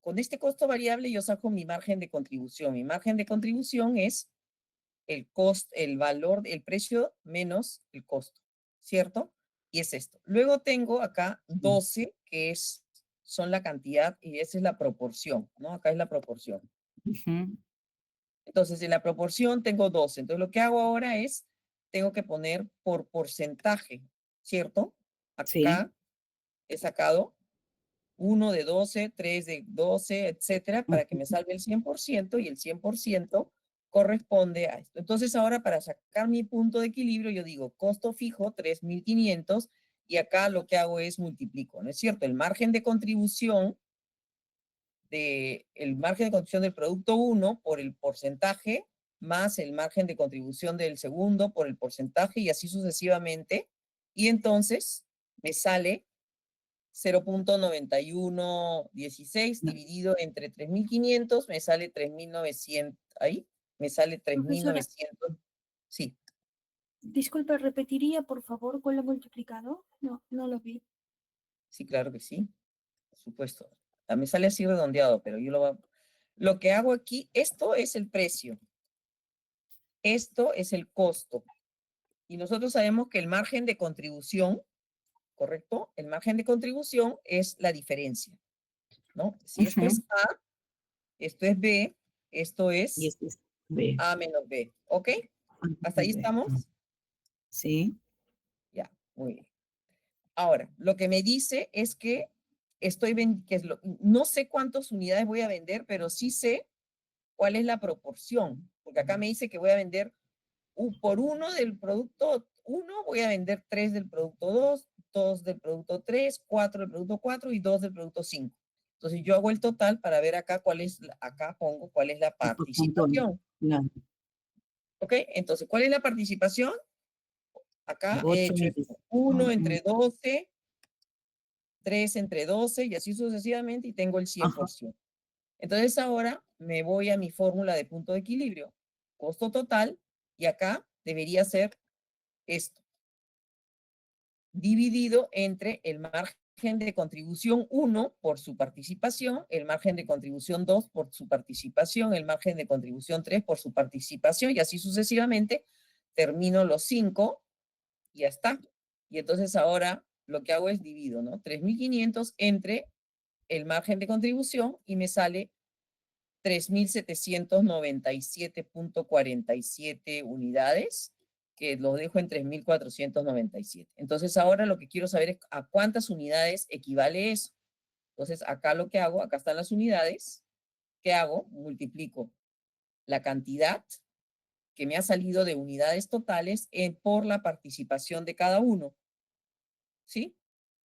con este costo variable yo saco mi margen de contribución. Mi margen de contribución es el valor, el precio menos el costo, ¿cierto? Y es esto. Luego tengo acá 12, que son la cantidad, y esa es la proporción, ¿no? Acá es la proporción. Ujú. Entonces, en la proporción tengo 12. Entonces, lo que hago ahora es, tengo que poner por porcentaje, ¿cierto? Sí. Acá he sacado 1 de 12, 3 de 12, etcétera, para que me Ujú. salve el 100% y el 100% corresponde a esto. Entonces, ahora para sacar mi punto de equilibrio, yo digo costo fijo 3.500 y acá lo que hago es multiplico, ¿no es cierto? El margen de contribución del producto 1 por el porcentaje más el margen de contribución del segundo por el porcentaje y así sucesivamente. Y entonces me sale 0.9116 No, dividido entre 3.500, me sale 3.900, ahí, me sale Profesora, 3.900, sí, disculpe, ¿repetiría por favor cuál lo multiplicado? No, no lo vi. sí, claro que sí, por supuesto. Me sale así redondeado, pero lo que hago aquí, esto es el precio, esto es el costo. Y nosotros sabemos que el margen de contribución, ¿correcto? El margen de contribución es la diferencia, ¿no? Si esto ujú. es A, esto es B, esto Y es este es B. A menos B, ¿ok? ¿Hasta ahí B. estamos? Sí. Ya, muy bien. Ahora, lo que me dice es que no sé cuántas unidades voy a vender, pero sí sé cuál es la proporción, porque acá me dice que voy a vender por uno del producto 1, voy a vender 3 del producto 2, 2 del producto 3, 4 del producto 4 y 2 del producto 5. Entonces yo hago el total para ver acá acá pongo cuál es la Por montón. participación. Claro. ¿Ok? Entonces, ¿cuál es la participación? Acá he 8 hecho veces. 1 entre 12, 3 entre 12 y así sucesivamente y tengo el Ajá. 100%. Entonces ahora me voy a mi fórmula de punto de equilibrio. Costo total y acá debería ser esto, dividido entre el margen de contribución 1 por su participación, el margen de contribución 2 por su participación, el margen de contribución 3 por su participación y así sucesivamente. Termino los 5 y ya está. Y entonces ahora lo que hago es divido, ¿no? 3.500 entre el margen de contribución y me sale 3.797.47 unidades, que lo dejo en 3.497. Entonces ahora lo que quiero saber es a cuántas unidades equivale eso. Entonces acá lo que hago, acá están las unidades. ¿Qué hago? Multiplico la cantidad que me ha salido de unidades totales por la participación de cada uno. ¿Sí?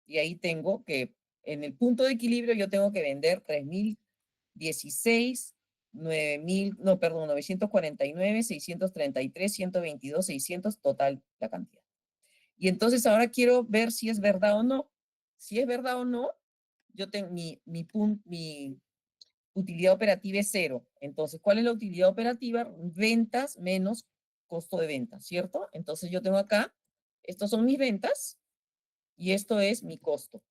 Y ahí tengo que, en el punto de equilibrio, yo tengo que vender 3.016, 9.000, no, perdón, 949, 633, 122, 600, total la cantidad. Y entonces ahora quiero ver si es verdad o no. Si es verdad o no, yo tengo mi utilidad operativa es 0. Entonces, ¿cuál es la utilidad operativa? Ventas menos costo de venta, ¿cierto? Entonces yo tengo acá, estos son mis ventas y esto es mi costo.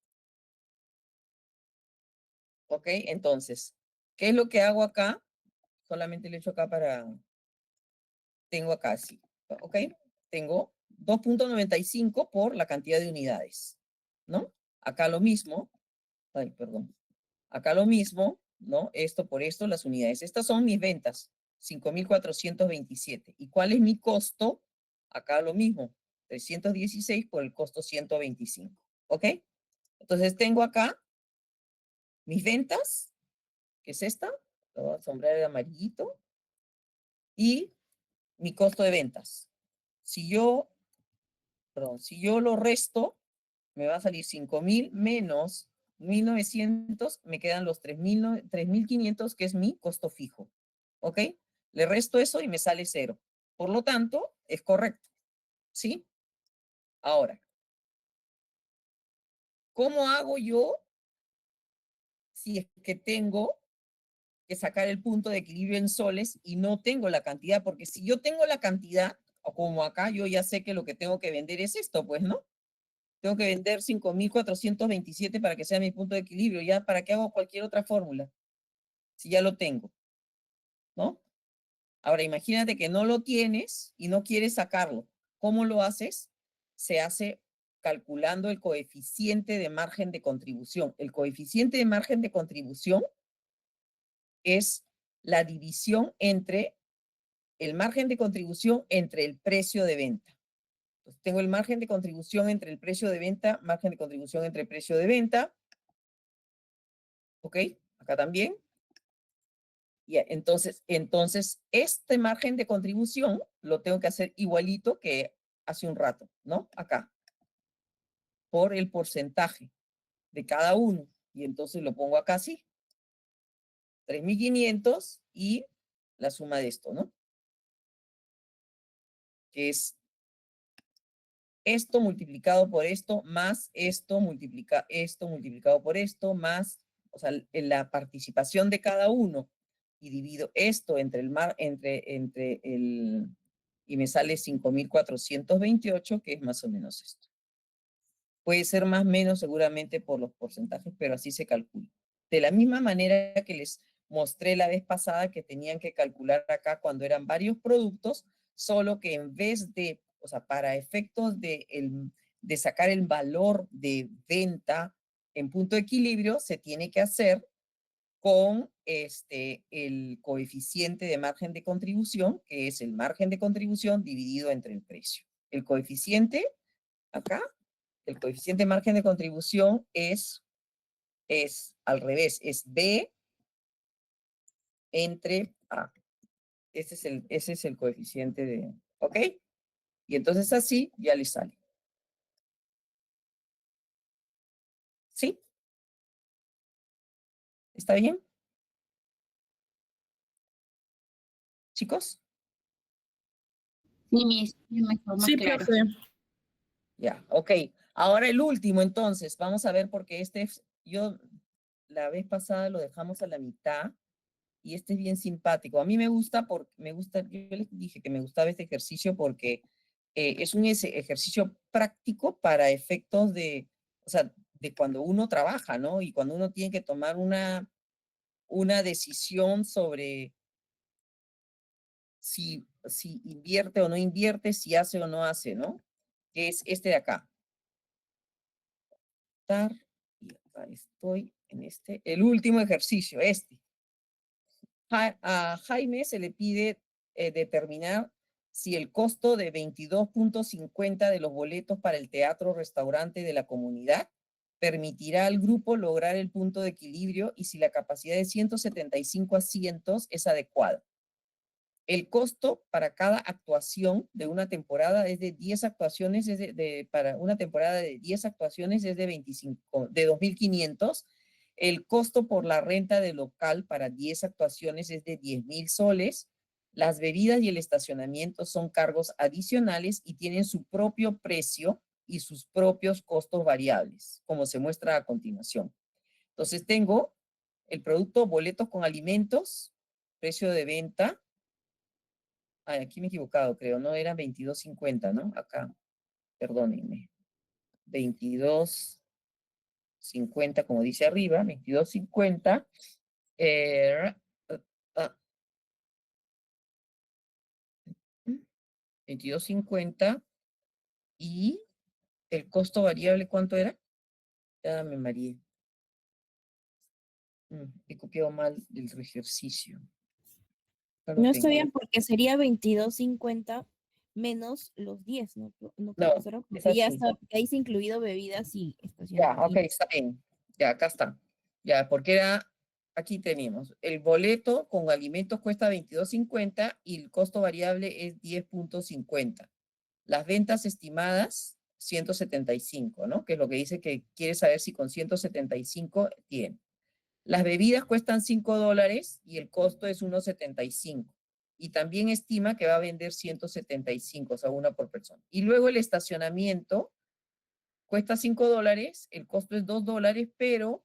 ¿Ok? Entonces, ¿qué es lo que hago acá? Solamente le echo acá tengo acá, sí. ¿Ok? Tengo 2.95 por la cantidad de unidades, ¿no? Acá lo mismo, ay, perdón. Acá lo mismo, ¿no? Esto por esto, las unidades. Estas son mis ventas, 5.427. ¿Y cuál es mi costo? Acá lo mismo, 316 por el costo 125. ¿Ok? Entonces tengo acá mis ventas, que es esta, lo voy a sombrear de amarillito, y mi costo de ventas. Si yo, perdón, si yo lo resto, me va a salir 5.000 menos 1.900, me quedan los 3.500, que es mi costo fijo. ¿Ok? Le resto eso y me sale 0. Por lo tanto, es correcto. ¿Sí? Ahora, ¿cómo hago yo si es que tengo que sacar el punto de equilibrio en soles y no tengo la cantidad? Porque si yo tengo la cantidad, o como acá, yo ya sé que lo que tengo que vender es esto, pues, ¿no? Tengo que vender 5.427 para que sea mi punto de equilibrio. ¿Ya para qué hago cualquier otra fórmula? Si ya lo tengo, ¿no? Ahora imagínate que no lo tienes y no quieres sacarlo. ¿Cómo lo haces? Se hace calculando el coeficiente de margen de contribución. El coeficiente de margen de contribución es la división entre el margen de contribución entre el precio de venta. Entonces, tengo el margen de contribución entre el precio de venta, margen de contribución entre el precio de venta. ¿Ok? Acá también. Y entonces, este margen de contribución lo tengo que hacer igualito que hace un rato, ¿no? Acá. Por el porcentaje de cada uno. Y entonces lo pongo acá así. 3.500 y la suma de esto, ¿no? Que es esto multiplicado por esto, más esto multiplicado por esto, más, o sea, en la participación de cada uno, y divido esto entre y me sale 5.428, que es más o menos esto. Puede ser más o menos seguramente por los porcentajes, pero así se calcula. De la misma manera que les mostré la vez pasada que tenían que calcular acá cuando eran varios productos, solo que en vez de, o sea, para efectos de sacar el valor de venta en punto de equilibrio, se tiene que hacer con el coeficiente de margen de contribución, que es el margen de contribución dividido entre el precio. El coeficiente, acá, el coeficiente de margen de contribución es al revés, es B entre A. Ese es el coeficiente de, ¿ok? Y entonces así ya le sale. ¿Sí? ¿Está bien? ¿Chicos? Sí, Miss, mejor, más Sí, claro. profe. Ya, ok. Ahora el último, entonces, vamos a ver porque yo la vez pasada lo dejamos a la mitad y este es bien simpático. A mí me gusta, yo les dije que me gustaba este ejercicio porque es un ejercicio práctico para efectos o sea, de cuando uno trabaja, ¿no? Y cuando uno tiene que tomar una decisión sobre si invierte o no invierte, si hace o no hace, ¿no? Que es este de acá. Y acá estoy en el último ejercicio, este. A Jaime se le pide determinar si el costo de 22.50 de los boletos para el teatro-restaurante de la comunidad permitirá al grupo lograr el punto de equilibrio y si la capacidad de 175 asientos es adecuada. El costo para cada actuación de una temporada es de 10 actuaciones, para una temporada de 10 actuaciones es de 2.500. El costo por la renta de local para 10 actuaciones es de 10.000 soles. Las bebidas y el estacionamiento son cargos adicionales y tienen su propio precio y sus propios costos variables, como se muestra a continuación. Entonces tengo el producto boletos con alimentos, precio de venta. Aquí me he equivocado, creo, ¿no? Era 22.50, ¿no? Acá, perdónenme. 22.50, como dice arriba, 22.50. 22.50. Y el costo variable, ¿cuánto era? Ya me mareé. He copiado mal el ejercicio. No está bien porque sería 22.50 menos los 10, ¿no, No, profesora? es Porque ya así. está, ahí se incluido bebidas y Ya, estacionamiento. ok, está bien. Ya, acá está. Ya, porque aquí tenemos, el boleto con alimentos cuesta 22.50 y el costo variable es 10.50. Las ventas estimadas, 175, ¿no? Que es lo que dice que quiere saber si con 175 tiene. Las bebidas cuestan $5 y el costo es 1.75. Y también estima que va a vender 175, o sea, una por persona. Y luego el estacionamiento cuesta $5, el costo es $2, pero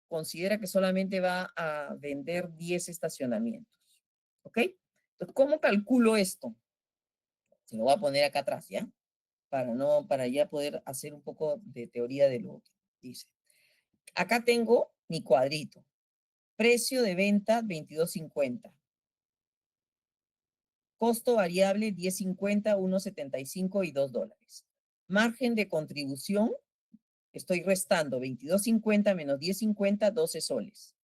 considera que solamente va a vender 10 estacionamientos. ¿Ok? Entonces, ¿cómo calculo esto? Se lo voy a poner acá atrás, ¿ya? Para ya poder hacer un poco de teoría de lo que dice. Acá tengo mi cuadrito. Precio de venta, 22.50. Costo variable, 10.50, 1.75 y $2. Margen de contribución, estoy restando 22.50 menos 10.50, 12 soles.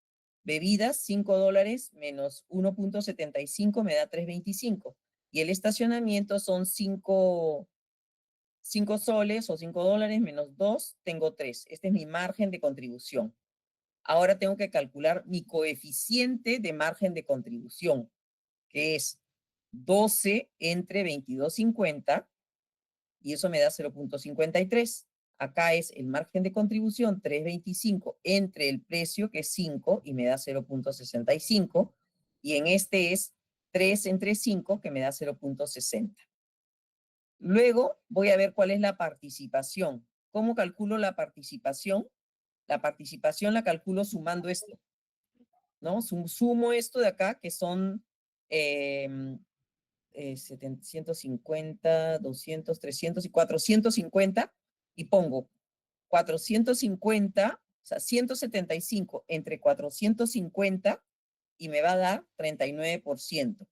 Bebidas, $5 menos 1.75 me da 3.25. Y el estacionamiento son 5 soles o $5 menos 2, tengo 3. Este es mi margen de contribución. Ahora tengo que calcular mi coeficiente de margen de contribución, que es 12 entre 22.50, y eso me da 0.53. Acá es el margen de contribución, 3.25, entre el precio, que es 5, y me da 0.65. Y en este es 3 entre 5, que me da 0.60. Luego voy a ver cuál es la participación. ¿Cómo calculo la participación? La participación la calculo sumando esto, ¿no? Sumo esto de acá, que son 750, 200, 300 y 450, y pongo 450, o sea, 175 entre 450, y me va a dar 39%.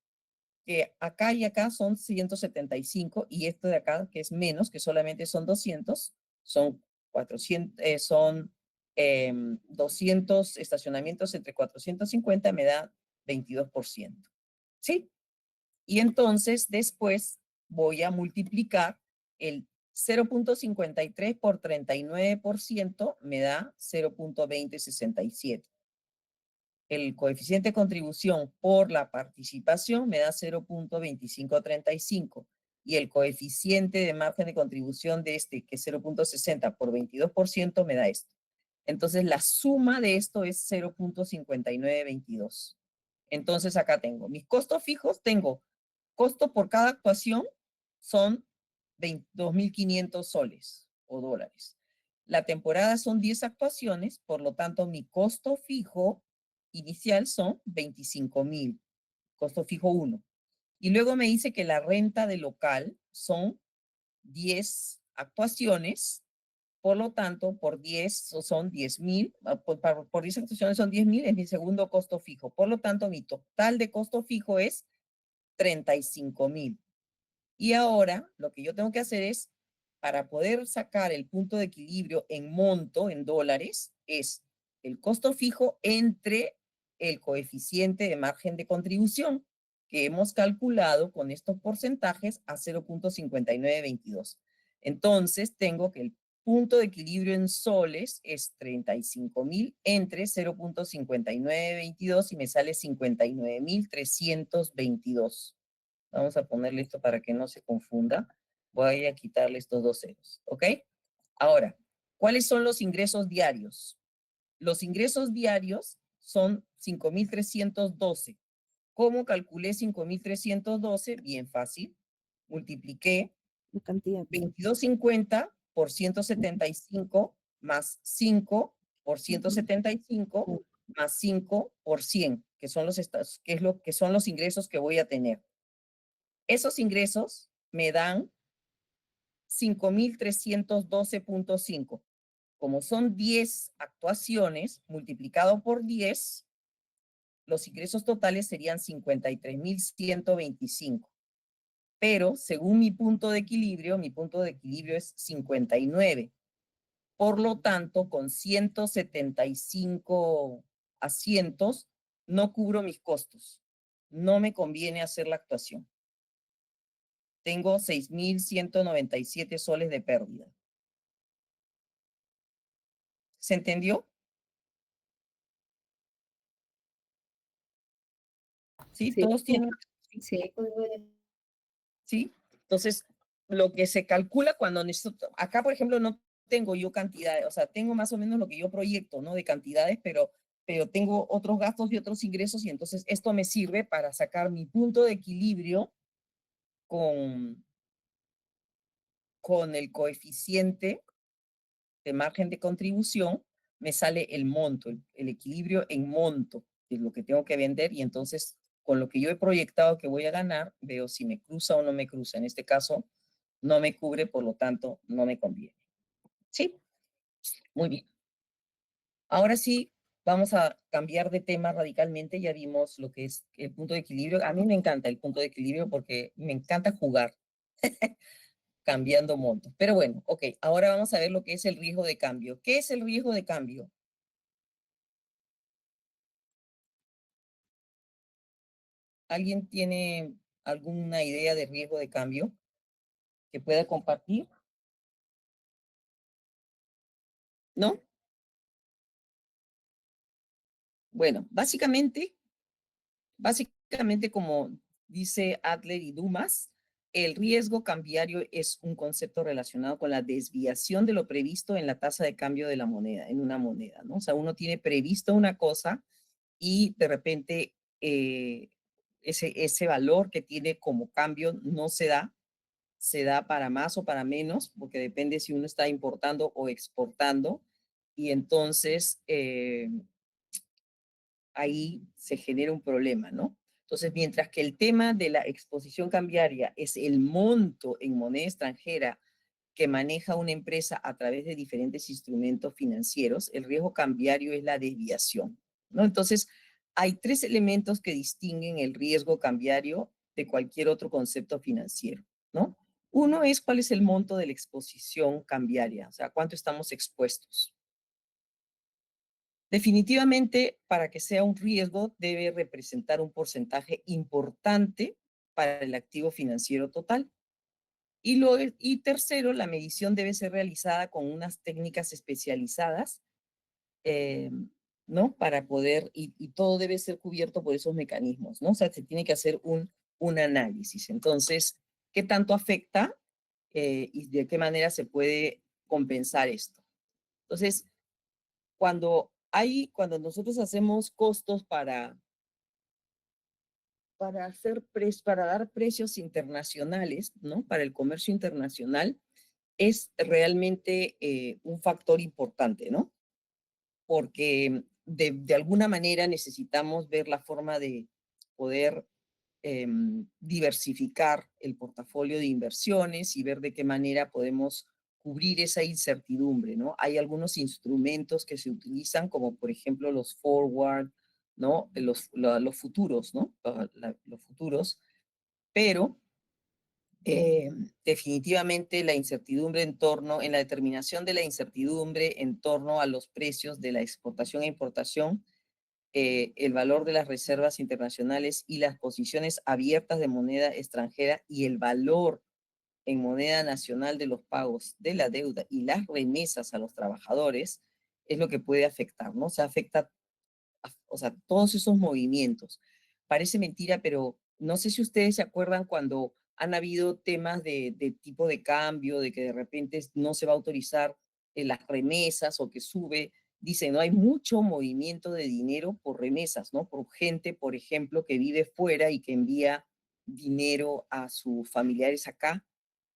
Que acá y acá son 175, y esto de acá, que es menos, que solamente son 200, son 200 estacionamientos entre 450, me da 22%. ¿Sí? Y entonces después voy a multiplicar el 0.53 por 39%, me da 0.2067. El coeficiente de contribución por la participación me da 0.2535. Y el coeficiente de margen de contribución de este, que es 0.60 por 22%, me da esto. Entonces la suma de esto es 0.5922. Entonces acá tengo mis costos fijos, tengo costo por cada actuación, son 2.500 soles o dólares. La temporada son 10 actuaciones, por lo tanto mi costo fijo inicial son 25.000, costo fijo 1. Y luego me dice que la renta de local son 10 actuaciones, por lo tanto, por 10 son 10.000, por 10 actuaciones son 10.000, es mi segundo costo fijo. Por lo tanto, mi total de costo fijo es 35.000. Y ahora lo que yo tengo que hacer es, para poder sacar el punto de equilibrio en monto, en dólares, es el costo fijo entre el coeficiente de margen de contribución que hemos calculado con estos porcentajes a 0.5922. Entonces tengo que el punto de equilibrio en soles es 35.000 entre 0.5922 y me sale 59.322. Vamos a ponerle esto para que no se confunda. Voy a quitarle estos dos ceros, ¿ok? Ahora, ¿cuáles son los ingresos diarios? Los ingresos diarios son 5.312. ¿Cómo calculé 5.312? Bien fácil. Multipliqué La cantidad. 22.50 por 175 más 5 por 175 más 5 por 100, que son los ingresos que voy a tener. Esos ingresos me dan 5.312.5. Como son 10 actuaciones, multiplicado por 10, los ingresos totales serían 53.125. Pero según mi punto de equilibrio es 59. Por lo tanto, con 175 asientos, no cubro mis costos. No me conviene hacer la actuación. Tengo 6.197 soles de pérdida. ¿Se entendió? ¿Sí? Sí. ¿Todos tienen? Sí. ¿Sí? Entonces, lo que se calcula cuando necesito, acá por ejemplo no tengo yo cantidades, o sea, tengo más o menos lo que yo proyecto, ¿no? De cantidades, pero tengo otros gastos y otros ingresos, y entonces esto me sirve para sacar mi punto de equilibrio con el coeficiente de margen de contribución, me sale el monto, el equilibrio en monto de lo que tengo que vender, y entonces con lo que yo he proyectado que voy a ganar, veo si me cruza o no me cruza. En este caso, no me cubre, por lo tanto, no me conviene. ¿Sí? Muy bien. Ahora sí, Vamos a cambiar de tema radicalmente. Ya vimos lo que es el punto de equilibrio. A mí me encanta el punto de equilibrio porque me encanta jugar cambiando montos. Pero bueno, ok, ahora vamos a ver lo que es el riesgo de cambio. ¿Qué es el riesgo de cambio? ¿Alguien tiene alguna idea de riesgo de cambio que pueda compartir? ¿No? Bueno, básicamente, como dice Adler y Dumas, el riesgo cambiario es un concepto relacionado con la desviación de lo previsto en la tasa de cambio de la moneda, en una moneda, ¿no? O sea, uno tiene previsto una cosa y de repente ese valor que tiene como cambio no se da para más o para menos, porque depende si uno está importando o exportando, y entonces ahí se genera un problema, ¿no? Entonces, mientras que el tema de la exposición cambiaria es el monto en moneda extranjera que maneja una empresa a través de diferentes instrumentos financieros, el riesgo cambiario es la desviación, ¿no? Entonces, hay tres elementos que distinguen el riesgo cambiario de cualquier otro concepto financiero, ¿no? Uno es cuál es el monto de la exposición cambiaria, o sea, cuánto estamos expuestos. Definitivamente, para que sea un riesgo, debe representar un porcentaje importante para el activo financiero total. Y tercero, la medición debe ser realizada con unas técnicas especializadas, eh, ¿no? Para poder, y todo debe ser cubierto por esos mecanismos, ¿no? O sea, se tiene que hacer un análisis. Entonces, ¿qué tanto afecta y de qué manera se puede compensar esto? Entonces, cuando nosotros hacemos costos para dar precios internacionales, ¿no? Para el comercio internacional, es realmente un factor importante, ¿no? Porque de alguna manera necesitamos ver la forma de poder diversificar el portafolio de inversiones y ver de qué manera podemos cubrir esa incertidumbre, ¿no? Hay algunos instrumentos que se utilizan, como por ejemplo los forward, ¿no? Los futuros, ¿no? Los futuros, pero definitivamente la incertidumbre en la determinación de la incertidumbre en torno a los precios de la exportación e importación, el valor de las reservas internacionales y las posiciones abiertas de moneda extranjera y el valor en moneda nacional de los pagos de la deuda y las remesas a los trabajadores es lo que puede afectar, ¿no? Se afecta, o sea, todos esos movimientos. Parece mentira, pero no sé si ustedes se acuerdan cuando han habido temas de tipo de cambio, de que de repente no se va a autorizar las remesas o que sube. Dicen, no hay mucho movimiento de dinero por remesas, ¿no? Por gente, por ejemplo, que vive fuera y que envía dinero a sus familiares acá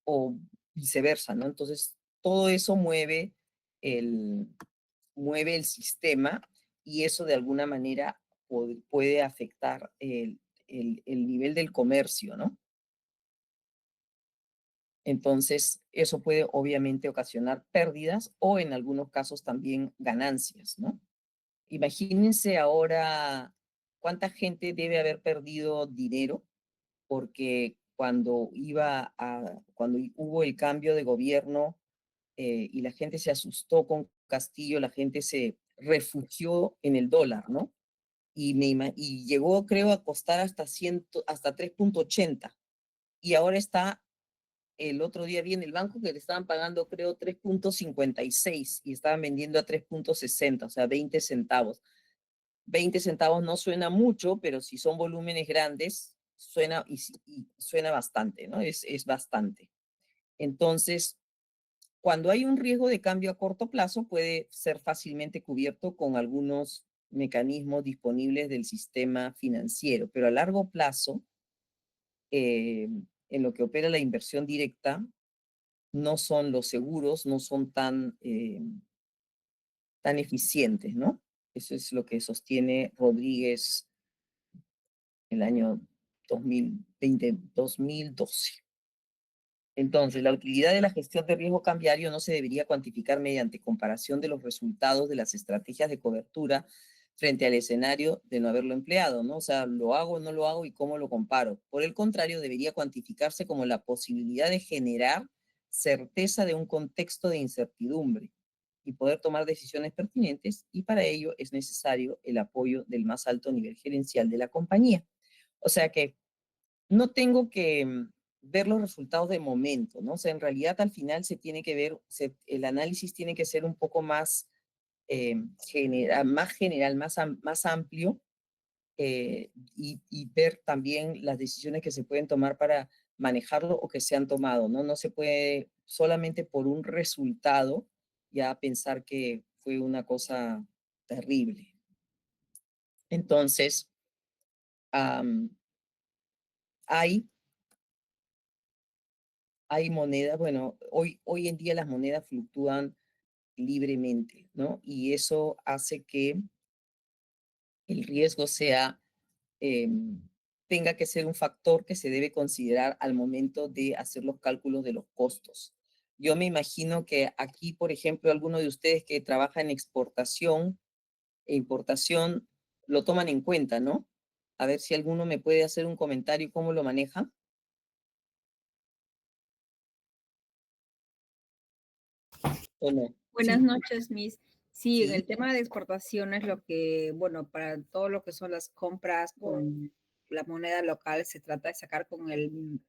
o viceversa, ¿no? Entonces, todo eso mueve el sistema y eso de alguna manera puede afectar el nivel del comercio, ¿no? Entonces, eso puede obviamente ocasionar pérdidas o en algunos casos también ganancias, ¿no? Imagínense ahora cuánta gente debe haber perdido dinero porque cuando hubo el cambio de gobierno y la gente se asustó con Castillo, la gente se refugió en el dólar, ¿no? Y llegó, creo, a costar hasta 3.80. Y ahora está, el otro día vi en el banco que le estaban pagando, creo, 3.56 y estaban vendiendo a 3.60, o sea, 20 centavos. 20 centavos no suena mucho, pero si son volúmenes grandes, suena y suena bastante, ¿no? Es bastante. Entonces, cuando hay un riesgo de cambio a corto plazo, puede ser fácilmente cubierto con algunos mecanismos disponibles del sistema financiero, pero a largo plazo, en lo que opera la inversión directa, no son los seguros, no son tan eficientes, ¿no? Eso es lo que sostiene Rodríguez en el año 2012. Entonces, la utilidad de la gestión de riesgo cambiario no se debería cuantificar mediante comparación de los resultados de las estrategias de cobertura frente al escenario de no haberlo empleado, ¿no? O sea, ¿lo hago o no lo hago y cómo lo comparo? Por el contrario, debería cuantificarse como la posibilidad de generar certeza de un contexto de incertidumbre y poder tomar decisiones pertinentes, y para ello es necesario el apoyo del más alto nivel gerencial de la compañía. O sea que no tengo que ver los resultados de momento, ¿no? O sea, en realidad al final se tiene que ver, el análisis tiene que ser un poco más general, más amplio, y ver también las decisiones que se pueden tomar para manejarlo o que se han tomado, ¿no? No se puede solamente por un resultado ya pensar que fue una cosa terrible. Entonces, hay monedas, bueno, hoy en día las monedas fluctúan libremente, ¿no? Y eso hace que el riesgo sea, tenga que ser un factor que se debe considerar al momento de hacer los cálculos de los costos. Yo me imagino que aquí, por ejemplo, alguno de ustedes que trabaja en exportación e importación lo toman en cuenta, ¿no? A ver si alguno me puede hacer un comentario cómo lo maneja. ¿O no? Buenas Sí, noches, Miss. Sí, en sí. el tema de exportación es lo que, bueno, para todo lo que son las compras con la moneda local se trata de sacar con el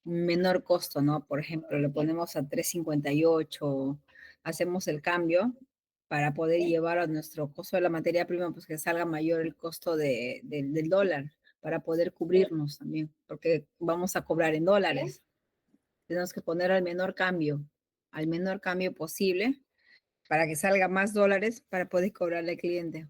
menor costo, ¿no? Por ejemplo, le ponemos a 3.58, hacemos el cambio para poder llevar a nuestro costo de la materia prima, pues que salga mayor el costo del dólar, para poder cubrirnos también, porque vamos a cobrar en dólares. Tenemos que poner al menor cambio posible para que salga más dólares para poder cobrarle al cliente.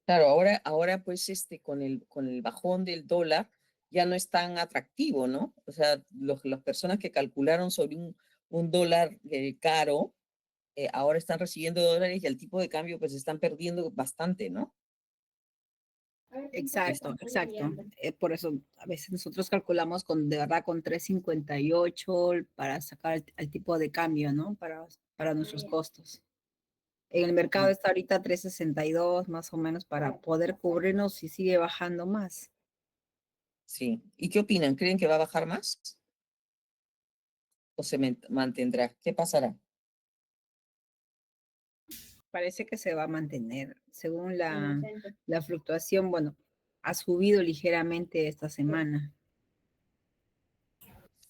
Claro, ahora pues con el bajón del dólar ya no es tan atractivo, ¿no? O sea, las personas que calcularon sobre un dólar caro, ahora están recibiendo dólares y el tipo de cambio pues están perdiendo bastante, ¿no? Exacto, exacto. Por eso a veces nosotros calculamos de verdad con 3.58 para sacar el tipo de cambio, ¿no? Para nuestros costos. En el mercado está ahorita 3.62 más o menos para poder cubrirnos si sigue bajando más. Sí. ¿Y qué opinan? ¿Creen que va a bajar más? ¿O se mantendrá? ¿Qué pasará? Parece que se va a mantener. Según la fluctuación, bueno, ha subido ligeramente esta semana.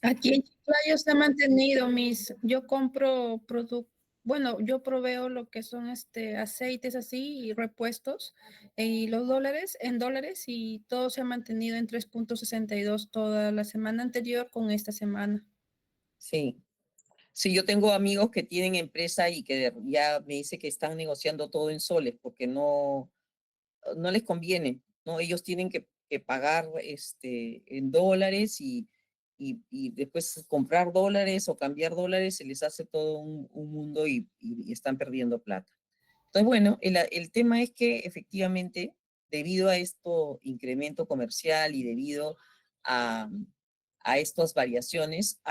Aquí en Chiclayo se ha mantenido yo compro productos, bueno, yo proveo lo que son aceites así y repuestos y los dólares en dólares, y todo se ha mantenido en 3.62 toda la semana anterior con esta semana. Sí. Sí, yo tengo amigos que tienen empresa y que ya me dice que están negociando todo en soles porque no les conviene, ¿no? Ellos tienen que pagar en dólares y después comprar dólares o cambiar dólares, se les hace todo un mundo y están perdiendo plata. Entonces, bueno, el tema es que efectivamente, debido a esto incremento comercial y debido a estas variaciones,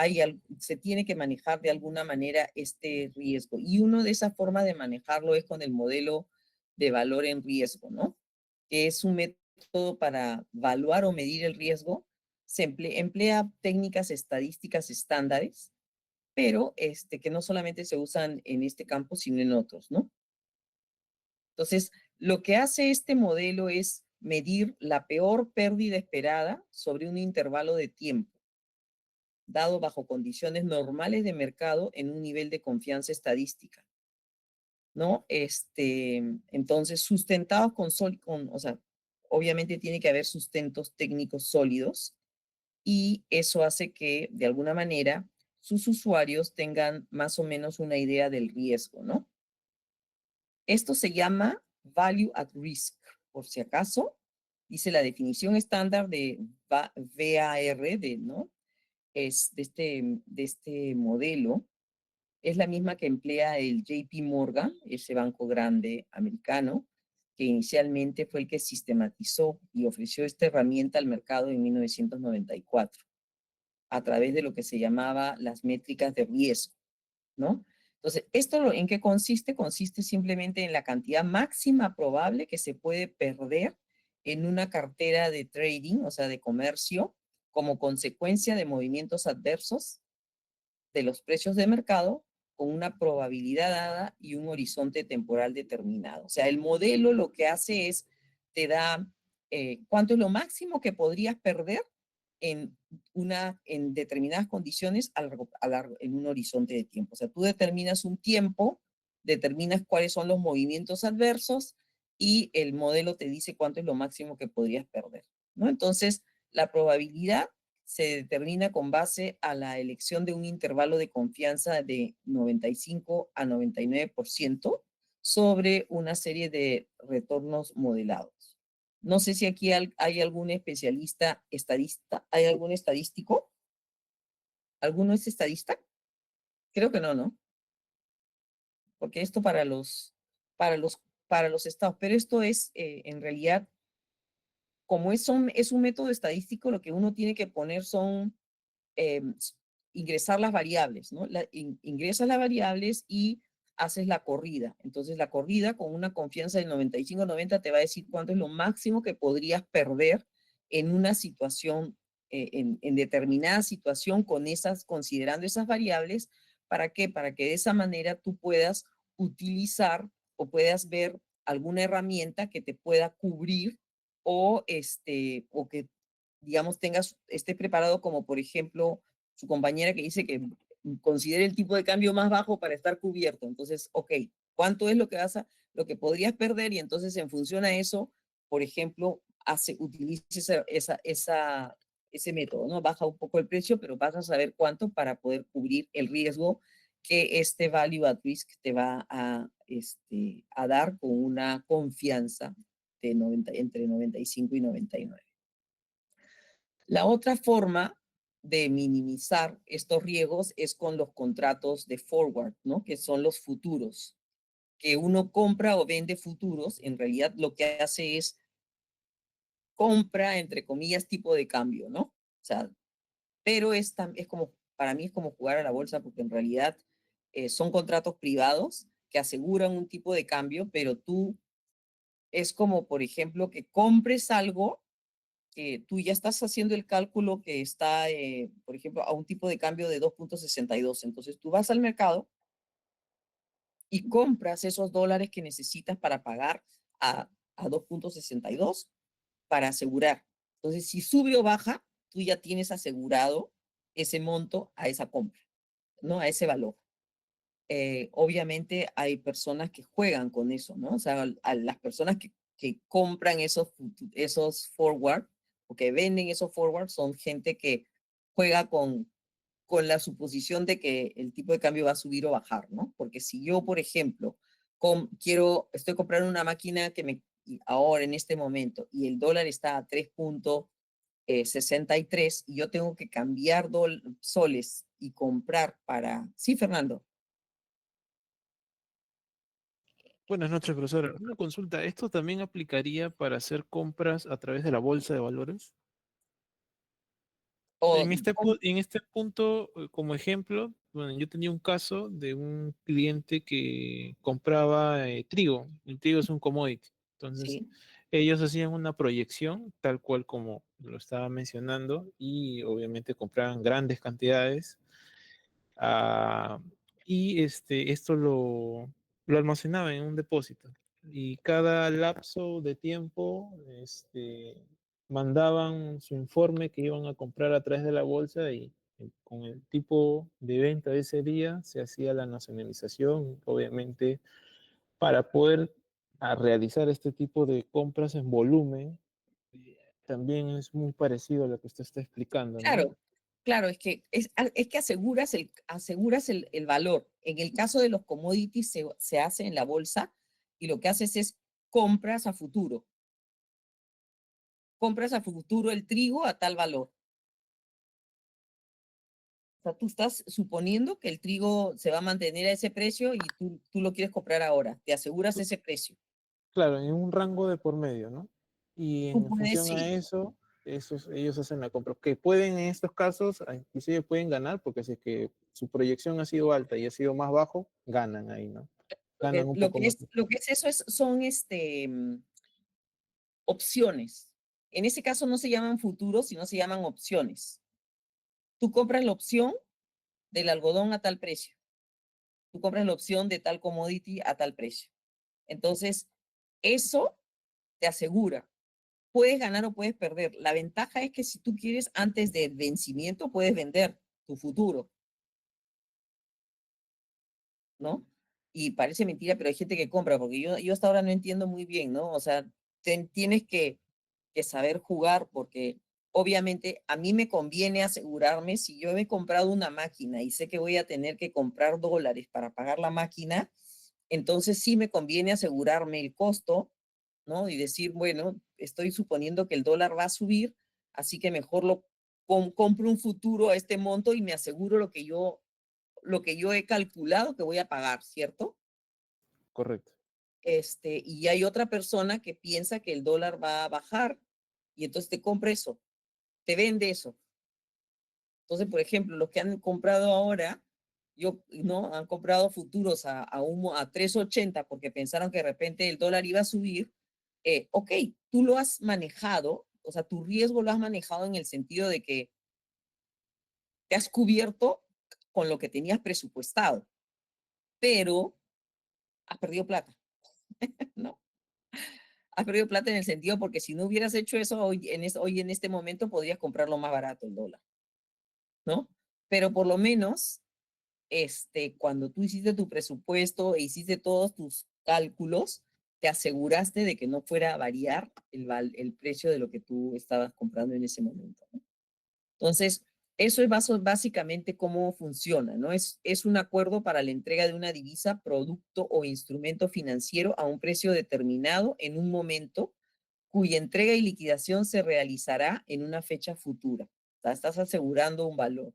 se tiene que manejar de alguna manera este riesgo. Y una de esas formas de manejarlo es con el modelo de valor en riesgo, ¿no? Que es un método para evaluar o medir el riesgo. Se emplea técnicas estadísticas estándares, pero que no solamente se usan en este campo, sino en otros, ¿no? Entonces, lo que hace este modelo es medir la peor pérdida esperada sobre un intervalo de tiempo, dado bajo condiciones normales de mercado en un nivel de confianza estadística, ¿no? Entonces, sustentados o sea, obviamente tiene que haber sustentos técnicos sólidos, y eso hace que, de alguna manera, sus usuarios tengan más o menos una idea del riesgo, ¿no? Esto se llama Value at Risk, por si acaso. Dice la definición estándar de VAR, ¿no? Es de este modelo. Es la misma que emplea el JP Morgan, ese banco grande americano, que inicialmente fue el que sistematizó y ofreció esta herramienta al mercado en 1994, a través de lo que se llamaba las métricas de riesgo, ¿no? Entonces, ¿en qué consiste? Consiste simplemente en la cantidad máxima probable que se puede perder en una cartera de trading, o sea, de comercio, como consecuencia de movimientos adversos de los precios de mercado con una probabilidad dada y un horizonte temporal determinado. O sea, el modelo lo que hace es, te da cuánto es lo máximo que podrías perder en determinadas condiciones en un horizonte de tiempo. O sea, tú determinas un tiempo, determinas cuáles son los movimientos adversos y el modelo te dice cuánto es lo máximo que podrías perder, ¿no? Entonces, la probabilidad se determina con base a la elección de un intervalo de confianza de 95 a 99% sobre una serie de retornos modelados. No sé si aquí hay algún especialista estadista, ¿hay algún estadístico? ¿Alguno es estadista? Creo que no, ¿no? Porque esto para los estados, pero esto es en realidad, como es un método estadístico, lo que uno tiene que poner son ingresar las variables, ¿no? Ingresas las variables y haces la corrida. Entonces, la corrida con una confianza del 95-90 te va a decir cuánto es lo máximo que podrías perder en una situación, en determinada situación considerando esas variables. ¿Para qué? Para que de esa manera tú puedas utilizar o puedas ver alguna herramienta que te pueda cubrir o que digamos, esté preparado como, por ejemplo, su compañera que dice que considere el tipo de cambio más bajo para estar cubierto. Entonces, ok, ¿cuánto es lo que podrías perder? Y entonces, en función a eso, por ejemplo, utilice ese método, ¿no? Baja un poco el precio, pero vas a saber cuánto para poder cubrir el riesgo que este value at risk te va a dar con una confianza de entre 95 y 99. La otra forma de minimizar estos riesgos es con los contratos de forward, ¿no? Que son los futuros, que uno compra o vende futuros. En realidad lo que hace es compra, entre comillas, tipo de cambio, ¿no? O sea, pero es como, para mí es como jugar a la bolsa porque en realidad son contratos privados que aseguran un tipo de cambio, pero es como, por ejemplo, que compres algo que tú ya estás haciendo el cálculo que está, por ejemplo, a un tipo de cambio de 2.62. Entonces tú vas al mercado y compras esos dólares que necesitas para pagar a 2.62 para asegurar. Entonces, si sube o baja, tú ya tienes asegurado ese monto a esa compra, ¿no? A ese valor. Obviamente hay personas que juegan con eso, ¿no? O sea, a las personas que compran esos forward o que venden esos forward son gente que juega con la suposición de que el tipo de cambio va a subir o bajar, ¿no? Porque si yo, por ejemplo, estoy comprando una máquina ahora en este momento y el dólar está a 3.63 y yo tengo que cambiar soles y comprar Sí, Fernando. Buenas noches, profesora. Una consulta, ¿esto también aplicaría para hacer compras a través de la bolsa de valores? En este punto, como ejemplo, bueno, yo tenía un caso de un cliente que compraba trigo. El trigo es un commodity. Entonces, Sí. ellos hacían una proyección, tal cual como lo estaba mencionando, y obviamente compraban grandes cantidades. Ah, y esto lo almacenaba en un depósito. Y cada lapso de tiempo mandaban su informe que iban a comprar a través de la bolsa y con el tipo de venta de ese día se hacía la nacionalización, obviamente, para poder realizar este tipo de compras en volumen. También es muy parecido a lo que usted está explicando, ¿no? Claro, claro, es que aseguras el valor. En el caso de los commodities se hace en la bolsa y lo que haces es compras a futuro. Compras a futuro el trigo a tal valor. O sea, tú estás suponiendo que el trigo se va a mantener a ese precio y tú lo quieres comprar ahora. Te aseguras ese precio. Claro, en un rango de por medio, ¿no? Y Tú en puedes, función a sí. eso, ellos hacen la compra. Que pueden en estos casos, inclusive pueden ganar, porque si es que su proyección ha sido alta y ha sido más bajo, ganan ahí, ¿no? Ganan un poco más. Lo que es eso son opciones. En ese caso no se llaman futuros, sino se llaman opciones. Tú compras la opción del algodón a tal precio. Tú compras la opción de tal commodity a tal precio. Entonces, eso te asegura. Puedes ganar o puedes perder. La ventaja es que si tú quieres antes del vencimiento, puedes vender tu futuro, ¿no? Y parece mentira, pero hay gente que compra, porque yo hasta ahora no entiendo muy bien, ¿no? O sea, tienes que saber jugar, porque obviamente a mí me conviene asegurarme, si yo he comprado una máquina y sé que voy a tener que comprar dólares para pagar la máquina, entonces sí me conviene asegurarme el costo, ¿no? Y decir, bueno, estoy suponiendo que el dólar va a subir, así que mejor compro un futuro a este monto y me aseguro lo que yo he calculado que voy a pagar, ¿cierto? Correcto. Y hay otra persona que piensa que el dólar va a bajar y entonces te compra eso, te vende eso. Entonces, por ejemplo, los que han comprado ahora, ¿no? Han comprado futuros a 3.80 porque pensaron que de repente el dólar iba a subir. Ok, tú lo has manejado, o sea, tu riesgo lo has manejado en el sentido de que te has cubierto con lo que tenías presupuestado, pero has perdido plata, ¿no? Has perdido plata en el sentido porque si no hubieras hecho eso hoy en este momento podrías comprarlo más barato el dólar, ¿no? Pero por lo menos, cuando tú hiciste tu presupuesto e hiciste todos tus cálculos, te aseguraste de que no fuera a variar el precio de lo que tú estabas comprando en ese momento, ¿no? Entonces, eso es básicamente cómo funciona, ¿no? Es un acuerdo para la entrega de una divisa, producto o instrumento financiero a un precio determinado en un momento cuya entrega y liquidación se realizará en una fecha futura. O sea, estás asegurando un valor.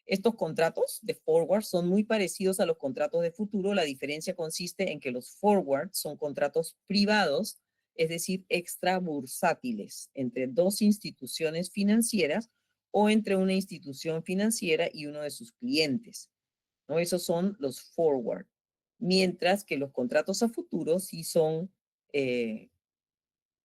Estos contratos de forward son muy parecidos a los contratos de futuro. La diferencia consiste en que los forward son contratos privados, es decir, extrabursátiles, entre dos instituciones financieras o entre una institución financiera y uno de sus clientes, ¿no? Esos son los forward. Mientras que los contratos a futuro sí son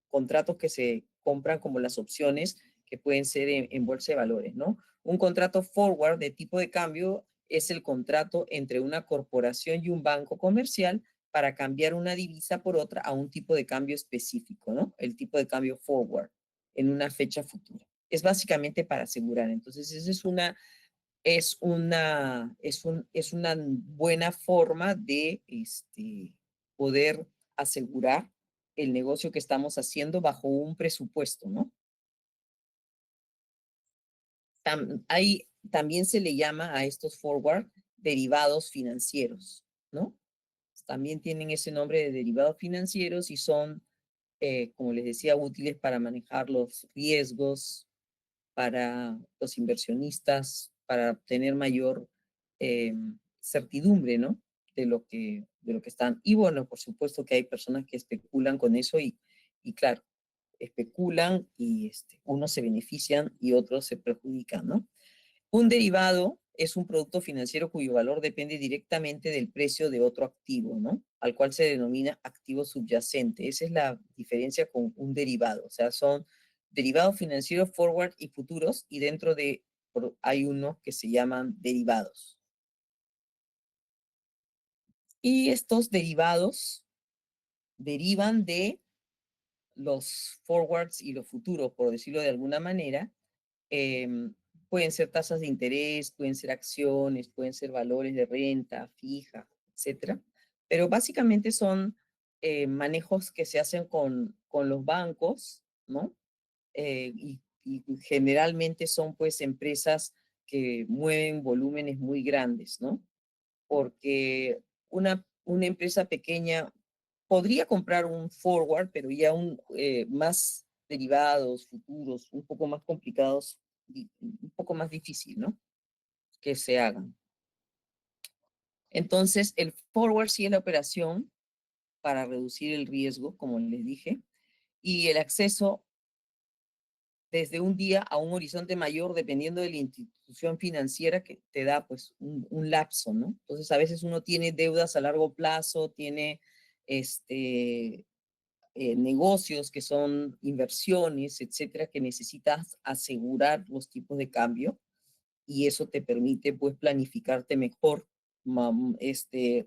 contratos que se compran como las opciones que pueden ser en bolsa de valores, ¿no? Un contrato forward de tipo de cambio es el contrato entre una corporación y un banco comercial para cambiar una divisa por otra a un tipo de cambio específico, ¿no? El tipo de cambio forward en una fecha futura. Es básicamente para asegurar. Entonces, esa es una buena forma de poder asegurar el negocio que estamos haciendo bajo un presupuesto, ¿no? También se le llama a estos forward derivados financieros, ¿no? También tienen ese nombre de derivados financieros y son, como les decía, útiles para manejar los riesgos, para los inversionistas, para tener mayor certidumbre, ¿no? De lo que están. Y bueno, por supuesto que hay personas que especulan con eso y claro, especulan y unos se benefician y otros se perjudican, ¿no? Un derivado es un producto financiero cuyo valor depende directamente del precio de otro activo, ¿no? Al cual se denomina activo subyacente. Esa es la diferencia con un derivado. O sea, son derivados financieros forward y futuros y dentro de hay unos que se llaman derivados. Y estos derivados derivan de los forwards y los futuros, por decirlo de alguna manera. Pueden ser tasas de interés, pueden ser acciones, pueden ser valores de renta fija, etcétera. Pero básicamente son manejos que se hacen con los bancos, ¿no? Y generalmente son pues empresas que mueven volúmenes muy grandes, ¿no? Porque una empresa pequeña podría comprar un forward, pero ya más derivados, futuros, un poco más complicados y un poco más difícil, ¿no? Que se hagan. Entonces, el forward sí es la operación para reducir el riesgo, como les dije, y el acceso desde un día a un horizonte mayor, dependiendo de la institución financiera que te da pues un lapso, ¿no? Entonces a veces uno tiene deudas a largo plazo, tiene negocios que son inversiones, etcétera, que necesitas asegurar los tipos de cambio y eso te permite pues planificarte mejor,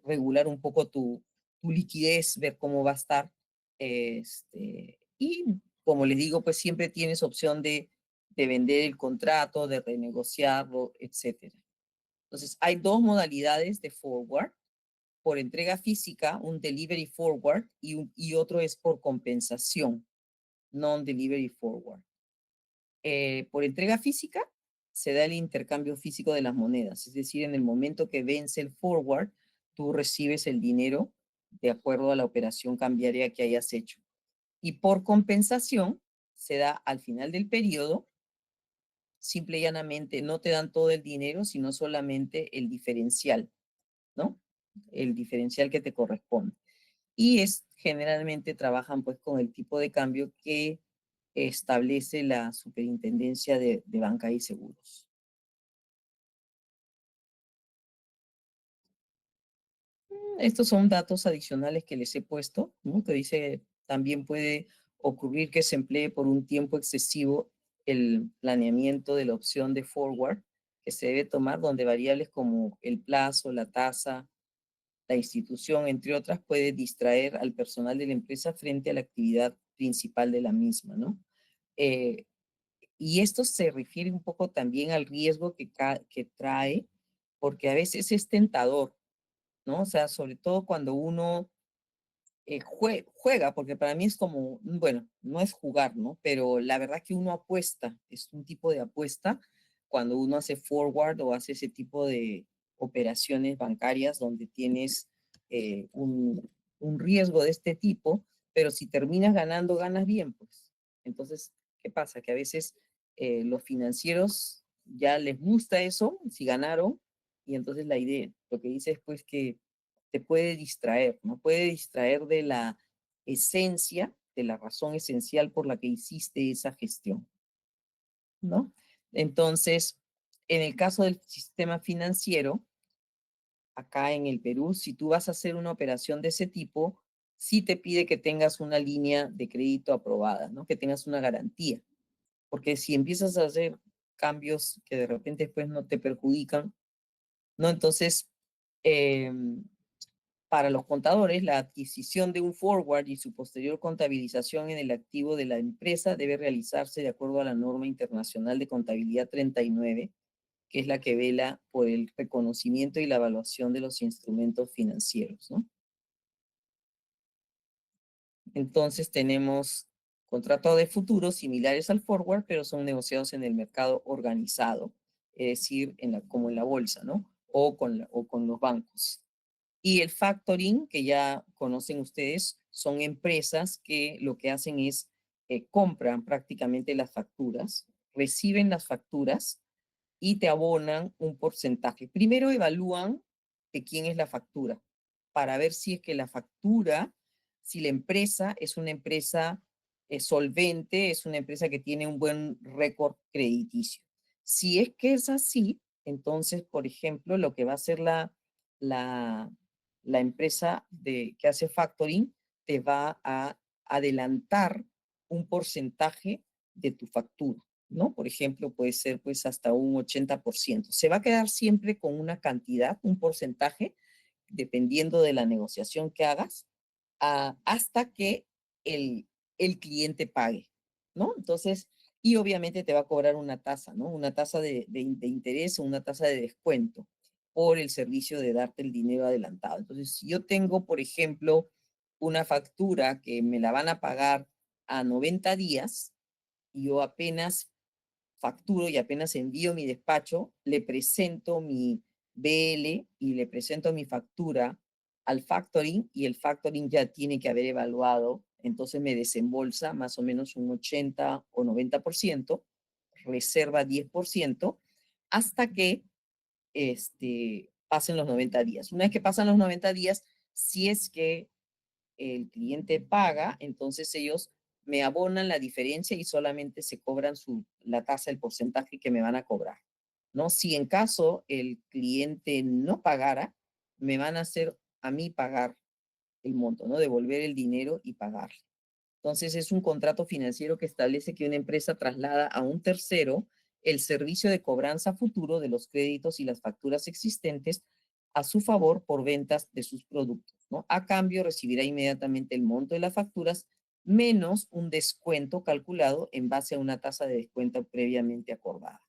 regular un poco tu liquidez, ver cómo va a estar. Y como les digo, pues siempre tienes opción de vender el contrato, de renegociarlo, etcétera. Entonces, hay dos modalidades de forward. Por entrega física, un delivery forward y otro es por compensación, non-delivery forward. Por entrega física, se da el intercambio físico de las monedas, es decir, en el momento que vence el forward, tú recibes el dinero de acuerdo a la operación cambiaria que hayas hecho. Y por compensación, se da al final del periodo, simple y llanamente no te dan todo el dinero, sino solamente el diferencial, ¿no? El diferencial que te corresponde. Y generalmente trabajan pues con el tipo de cambio que establece la Superintendencia de Banca y Seguros. Estos son datos adicionales que les he puesto, ¿no? Que dice, también puede ocurrir que se emplee por un tiempo excesivo el planeamiento de la opción de forward que se debe tomar, donde variables como el plazo, la tasa, la institución, entre otras, puede distraer al personal de la empresa frente a la actividad principal de la misma, ¿no? Y esto se refiere un poco también al riesgo que trae, porque a veces es tentador, ¿no? O sea, sobre todo cuando uno juega, porque para mí es como, bueno, no es jugar, ¿no? Pero la verdad que uno apuesta, es un tipo de apuesta cuando uno hace forward o hace ese tipo de operaciones bancarias donde tienes un riesgo de este tipo, pero si terminas ganando, ganas bien, pues. Entonces, ¿qué pasa? Que a veces los financieros ya les gusta eso, si ganaron, y entonces la idea, lo que dice es pues que te puede distraer, ¿no? Puede distraer de la esencia, de la razón esencial por la que hiciste esa gestión, ¿no? Entonces, en el caso del sistema financiero, acá en el Perú, si tú vas a hacer una operación de ese tipo, sí te pide que tengas una línea de crédito aprobada, ¿no? Que tengas una garantía. Porque si empiezas a hacer cambios que de repente después no te perjudican, ¿no? Entonces, para los contadores, la adquisición de un forward y su posterior contabilización en el activo de la empresa debe realizarse de acuerdo a la norma internacional de contabilidad 39, que es la que vela por el reconocimiento y la evaluación de los instrumentos financieros, ¿no? Entonces tenemos contratos de futuro similares al forward, pero son negociados en el mercado organizado, es decir, como en la bolsa, ¿no? O con los bancos. Y el factoring, que ya conocen ustedes, son empresas que lo que hacen es compran prácticamente las facturas, reciben las facturas y te abonan un porcentaje. Primero evalúan de quién es la factura para ver si es que la factura, si la empresa es una empresa solvente, es una empresa que tiene un buen récord crediticio. Si es que es así, entonces, por ejemplo, lo que va a hacer la empresa que hace factoring te va a adelantar un porcentaje de tu factura, ¿no? Por ejemplo, puede ser pues hasta un 80%. Se va a quedar siempre con una cantidad, un porcentaje, dependiendo de la negociación que hagas, hasta que el cliente pague, ¿no? Entonces, y obviamente te va a cobrar una tasa, ¿no? Una tasa de interés o una tasa de descuento por el servicio de darte el dinero adelantado. Entonces, si yo tengo, por ejemplo, una factura que me la van a pagar a 90 días, y yo apenas facturo y apenas envío mi despacho, le presento mi BL y le presento mi factura al factoring y el factoring ya tiene que haber evaluado, entonces me desembolsa más o menos un 80 o 90%, reserva 10%, hasta que pasen los 90 días. Una vez que pasan los 90 días, si es que el cliente paga, entonces ellos me abonan la diferencia y solamente se cobran la tasa, el porcentaje que me van a cobrar, ¿no? Si en caso el cliente no pagara, me van a hacer a mí pagar el monto, ¿no? Devolver el dinero y pagarle. Entonces es un contrato financiero que establece que una empresa traslada a un tercero el servicio de cobranza futuro de los créditos y las facturas existentes a su favor por ventas de sus productos, ¿no? A cambio recibirá inmediatamente el monto de las facturas menos un descuento calculado en base a una tasa de descuento previamente acordada.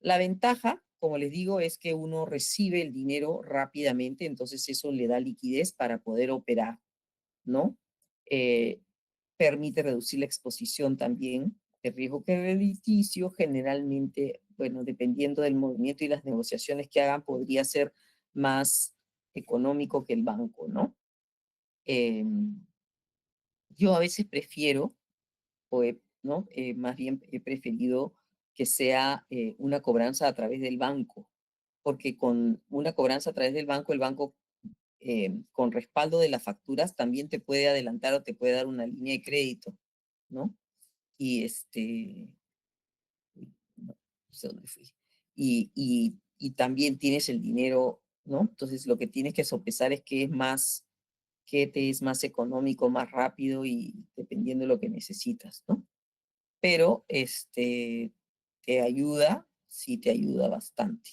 La ventaja, como les digo, es que uno recibe el dinero rápidamente, entonces eso le da liquidez para poder operar, ¿no? Permite reducir la exposición también. El riesgo crediticio generalmente, bueno, dependiendo del movimiento y las negociaciones que hagan, podría ser más económico que el banco, ¿no? Yo a veces prefiero, ¿no? Más bien he preferido que sea una cobranza a través del banco, porque con una cobranza a través del banco, el banco con respaldo de las facturas también te puede adelantar o te puede dar una línea de crédito, ¿no? Y no sé dónde fui. Y también tienes el dinero, ¿no? Entonces lo que tienes que sopesar es qué te es más económico, más rápido y dependiendo de lo que necesitas, ¿no? Pero te ayuda, sí te ayuda bastante,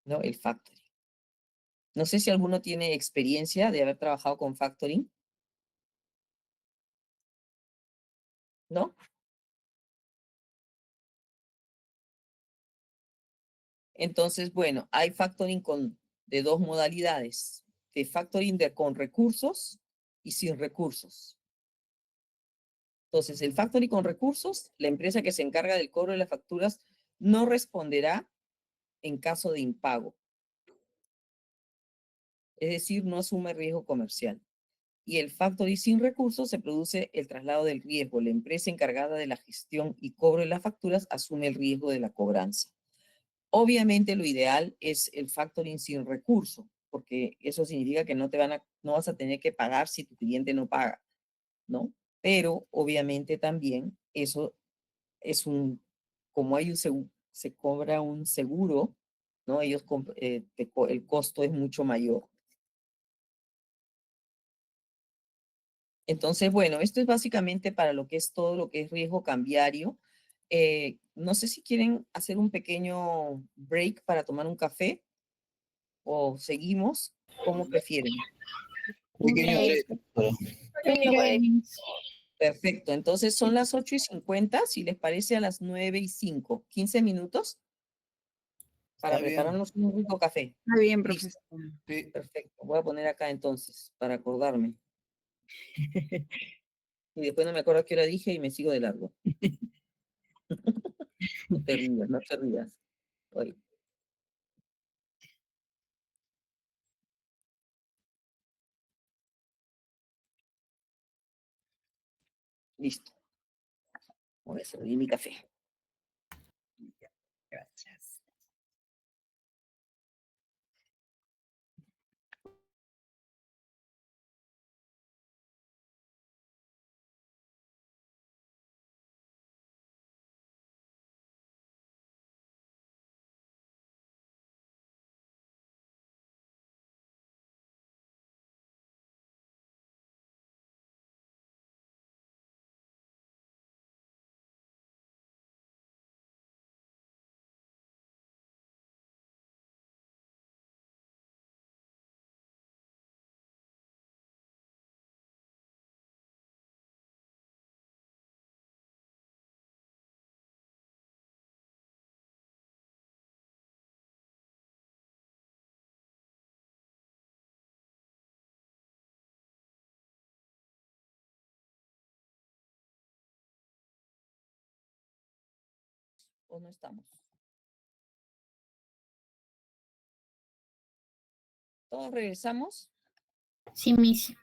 ¿no? El factoring. No sé si alguno tiene experiencia de haber trabajado con factoring, ¿no? Entonces, bueno, hay factoring de dos modalidades, de factoring con recursos y sin recursos. Entonces, el factoring con recursos, la empresa que se encarga del cobro de las facturas no responderá en caso de impago. Es decir, no asume riesgo comercial. Y el factoring sin recursos se produce el traslado del riesgo. La empresa encargada de la gestión y cobro de las facturas asume el riesgo de la cobranza. Obviamente lo ideal es el factoring sin recurso, porque eso significa que no vas a tener que pagar si tu cliente no paga, ¿no? Pero obviamente también eso es como hay se cobra un seguro, ¿no? El costo es mucho mayor. Entonces, bueno, esto es básicamente para lo que es todo lo que es riesgo cambiario. No sé si quieren hacer un pequeño break para tomar un café o seguimos, ¿cómo prefieren? Pequeño break, doctora. Perfecto, entonces son las 8:50, si les parece a las 9:05, 15 minutos para Está bien. prepararnos un rico café. Está bien, Listo. profesor. Sí. Perfecto, voy a poner acá entonces para acordarme. Y después no me acuerdo qué hora dije y me sigo de largo. No te rías, no te rías. Oye. Listo. Voy a servir mi café. Gracias. ¿O no estamos? ¿Todos regresamos? Sí, Miss.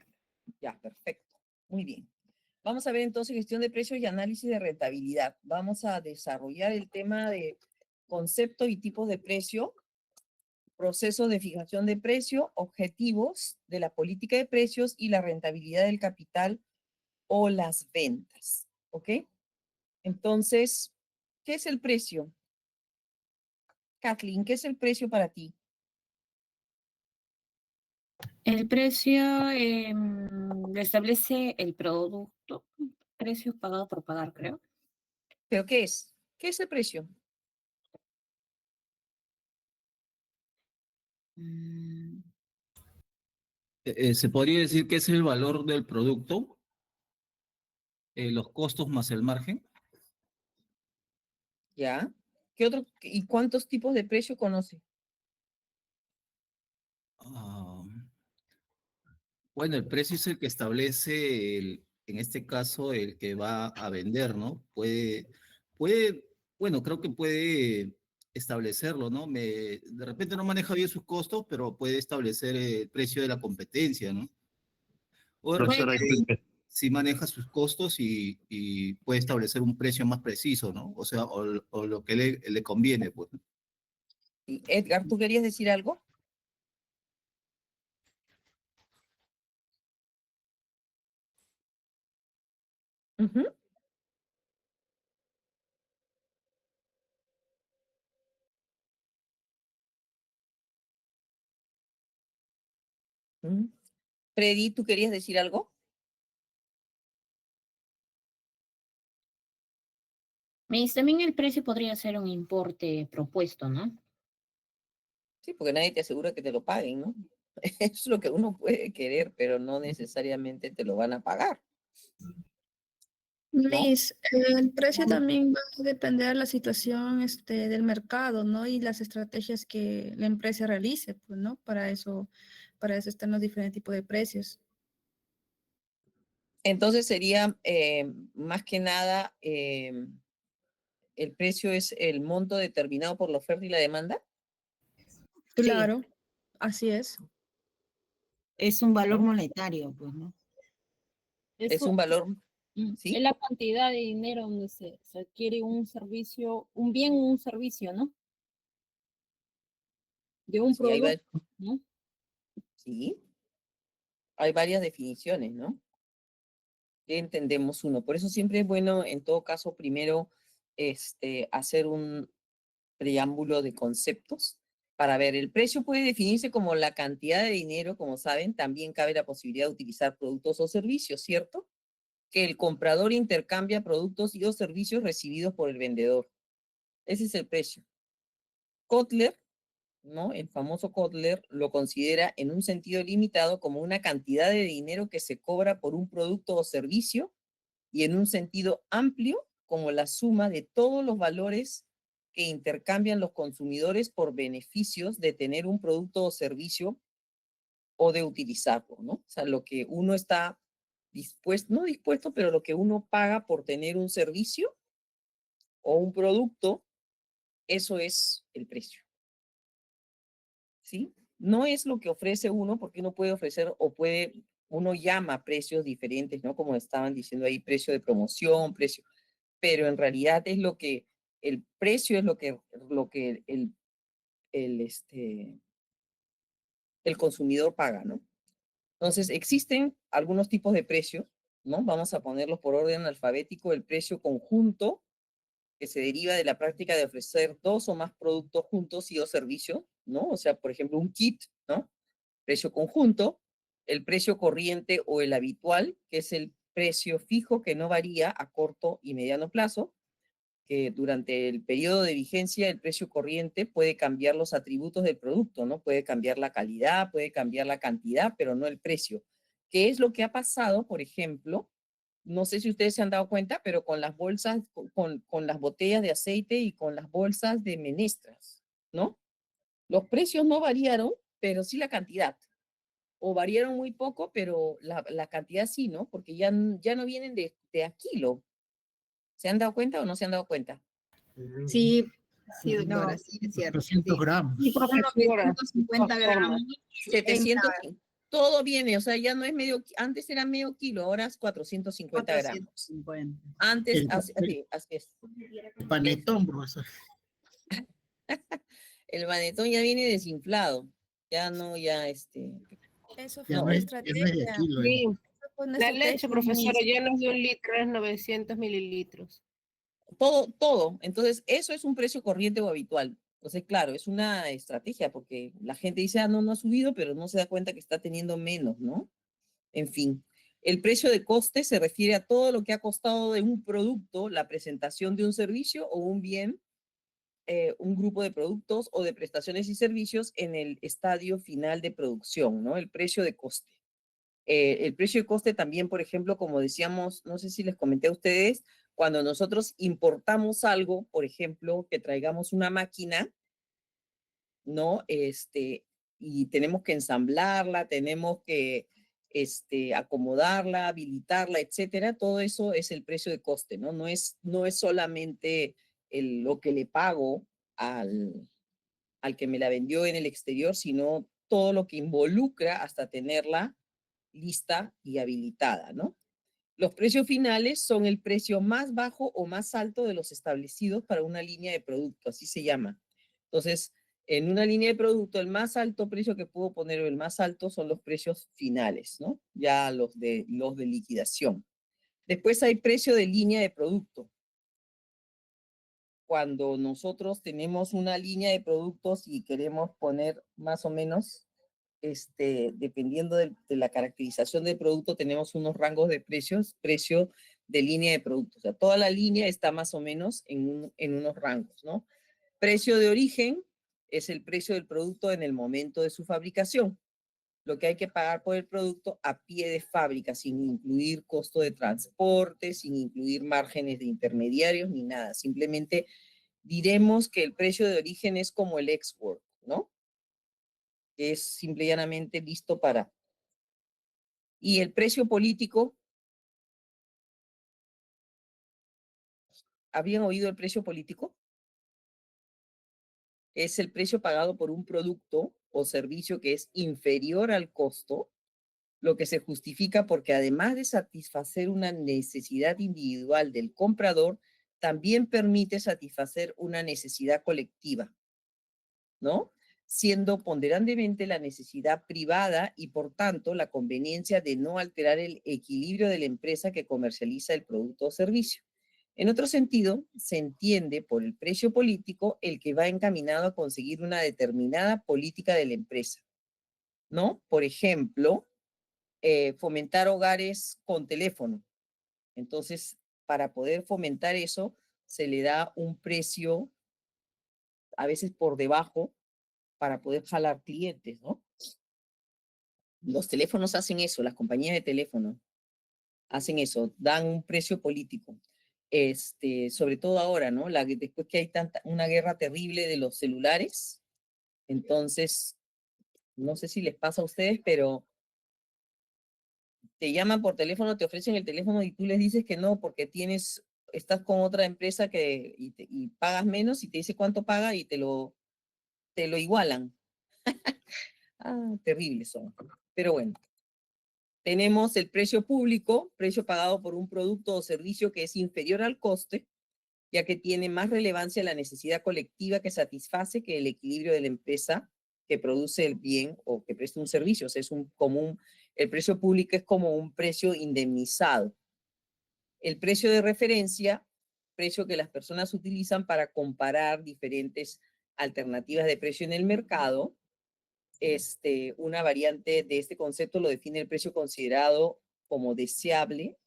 Ya, perfecto. Muy bien. Vamos a ver entonces gestión de precios y análisis de rentabilidad. Vamos a desarrollar el tema de concepto y tipos de precio, proceso de fijación de precio, objetivos de la política de precios y la rentabilidad del capital o las ventas, ¿ok? Entonces, ¿qué es el precio? Kathleen, ¿qué es el precio para ti? El precio lo establece el producto, precio pagado por pagar, creo. ¿Pero qué es? ¿Qué es el precio? Mm, ¿Se podría decir que es el valor del producto, los costos más el margen? ¿Ya? ¿Qué otro? ¿Y cuántos tipos de precio conoce? Ah, bueno, el precio es el que establece, en este caso, el que va a vender, ¿no? Bueno, creo que puede establecerlo, ¿no? De repente no maneja bien sus costos, pero puede establecer el precio de la competencia, ¿no? O de Profesora, repente sí maneja sus costos y puede establecer un precio más preciso, ¿no? O sea, o lo que le conviene, pues. Y Edgar, ¿tú querías decir algo? Ujú. Ujú. Freddy, ¿tú querías decir algo? También el precio podría ser un importe propuesto, ¿no? Sí, porque nadie te asegura que te lo paguen, ¿no? Es lo que uno puede querer, pero no necesariamente te lo van a pagar, ¿no? Miss, el precio también va a depender de la situación del mercado, ¿no? Y las estrategias que la empresa realice, pues, ¿no? Para eso están los diferentes tipos de precios. Entonces sería más que nada, el precio es el monto determinado por la oferta y la demanda. Claro, así es. Es un valor ¿No? monetario, pues, ¿no? Es un valor, Es ¿sí? la cantidad de dinero donde se adquiere un servicio, un bien o un servicio, ¿no? De un Sí, hay, producto, ¿no? sí, hay varias definiciones, ¿no? ¿Qué entendemos uno? Por eso siempre es bueno, en todo caso, primero hacer un preámbulo de conceptos para ver. El precio puede definirse como la cantidad de dinero, como saben, también cabe la posibilidad de utilizar productos o servicios, ¿cierto? Que el comprador intercambia productos y o servicios recibidos por el vendedor. Ese es el precio. Kotler, ¿no? El famoso Kotler lo considera en un sentido limitado como una cantidad de dinero que se cobra por un producto o servicio y en un sentido amplio como la suma de todos los valores que intercambian los consumidores por beneficios de tener un producto o servicio o de utilizarlo, ¿no? O sea, lo que uno está dispuesto, no dispuesto, pero lo que uno paga por tener un servicio o un producto, eso es el precio, ¿sí? No es lo que ofrece uno, porque uno puede ofrecer o puede, uno llama precios diferentes, ¿no? Como estaban diciendo ahí, precio de promoción, precio, pero en realidad es lo que, el precio es lo que el consumidor paga, ¿no? Entonces, existen algunos tipos de precios, ¿no? Vamos a ponerlos por orden alfabético. El precio conjunto, que se deriva de la práctica de ofrecer dos o más productos juntos y o servicios, ¿no? O sea, por ejemplo, un kit, ¿no? Precio conjunto. El precio corriente o el habitual, que es el precio fijo que no varía a corto y mediano plazo, que durante el periodo de vigencia el precio corriente puede cambiar los atributos del producto, ¿no? Puede cambiar la calidad, puede cambiar la cantidad, pero no el precio. ¿Qué es lo que ha pasado, por ejemplo? No sé si ustedes se han dado cuenta, pero con las bolsas, con las botellas de aceite y con las bolsas de menestras, ¿no? Los precios no variaron, pero sí la cantidad. O variaron muy poco, pero la cantidad sí, ¿no? Porque ya no vienen de a kilo. ¿Se han dado cuenta o no se han dado cuenta? Sí, sí, No, doctora, sí, es cierto. 300 Sí. gramos. Y por ejemplo, Profesora, 150 gramos. 700, todo viene, o sea, ya no es medio, antes era medio kilo, ahora es 450 gramos. 450. Antes, El, así el es. panetón, profesor. El manetón ya viene desinflado, ya no, Eso fue Ya no, no una es, ya no es de estrategia. kilo. sí, Con La estrategia leche, profesora, misma. ya no es de 1 litro, es 900 mililitros. Todo. Entonces, eso es un precio corriente o habitual. Entonces, claro, es una estrategia porque la gente dice, no ha subido, pero no se da cuenta que está teniendo menos, ¿no? En fin, el precio de coste se refiere a todo lo que ha costado de un producto, la presentación de un servicio o un bien, un grupo de productos o de prestaciones y servicios en el estadio final de producción, ¿no? El precio de coste. El precio de coste también, por ejemplo, como decíamos, no sé si les comenté a ustedes, cuando nosotros importamos algo, por ejemplo, que traigamos una máquina, ¿no? Y tenemos que ensamblarla, tenemos que acomodarla, habilitarla, etcétera. Todo eso es el precio de coste, ¿no? No es solamente lo que le pago al que me la vendió en el exterior, sino todo lo que involucra hasta tenerla lista y habilitada, ¿no? Los precios finales son el precio más bajo o más alto de los establecidos para una línea de producto, así se llama. Entonces, en una línea de producto, el más alto precio que puedo poner o el más alto son los precios finales, ¿no? Ya los de liquidación. Después hay precio de línea de producto. Cuando nosotros tenemos una línea de productos y queremos poner más o menos, dependiendo de la caracterización del producto, tenemos unos rangos de precios, precio de línea de productos. O sea, toda la línea está más o menos en unos rangos, ¿no? Precio de origen es el precio del producto en el momento de su fabricación. Lo que hay que pagar por el producto a pie de fábrica, sin incluir costo de transporte, sin incluir márgenes de intermediarios ni nada. Simplemente diremos que el precio de origen es como el export, ¿no? Que es simple y llanamente listo para. Y el precio político, ¿habían oído el precio político? Es el precio pagado por un producto o servicio que es inferior al costo, lo que se justifica porque además de satisfacer una necesidad individual del comprador, también permite satisfacer una necesidad colectiva, ¿no? Siendo ponderantemente la necesidad privada y por tanto la conveniencia de no alterar el equilibrio de la empresa que comercializa el producto o servicio. En otro sentido, se entiende por el precio político el que va encaminado a conseguir una determinada política de la empresa, ¿no? Por ejemplo, fomentar hogares con teléfono. Entonces, para poder fomentar eso, se le da un precio a veces por debajo para poder jalar clientes, ¿no? Los teléfonos hacen eso, las compañías de teléfono hacen eso, dan un precio político. Sobre todo ahora, ¿no? Después que hay una guerra terrible de los celulares, entonces, no sé si les pasa a ustedes, pero te llaman por teléfono, te ofrecen el teléfono y tú les dices que no porque estás con otra empresa y pagas menos y te dice cuánto paga y te lo igualan. Terribles son. Pero bueno, tenemos el precio público, precio pagado por un producto o servicio que es inferior al coste, ya que tiene más relevancia la necesidad colectiva que satisface que el equilibrio de la empresa que produce el bien o que presta un servicio. O sea, el precio público es como un precio indemnizado. El precio de referencia, precio que las personas utilizan para comparar diferentes alternativas de precio en el mercado. Una variante de este concepto lo define el precio considerado como deseable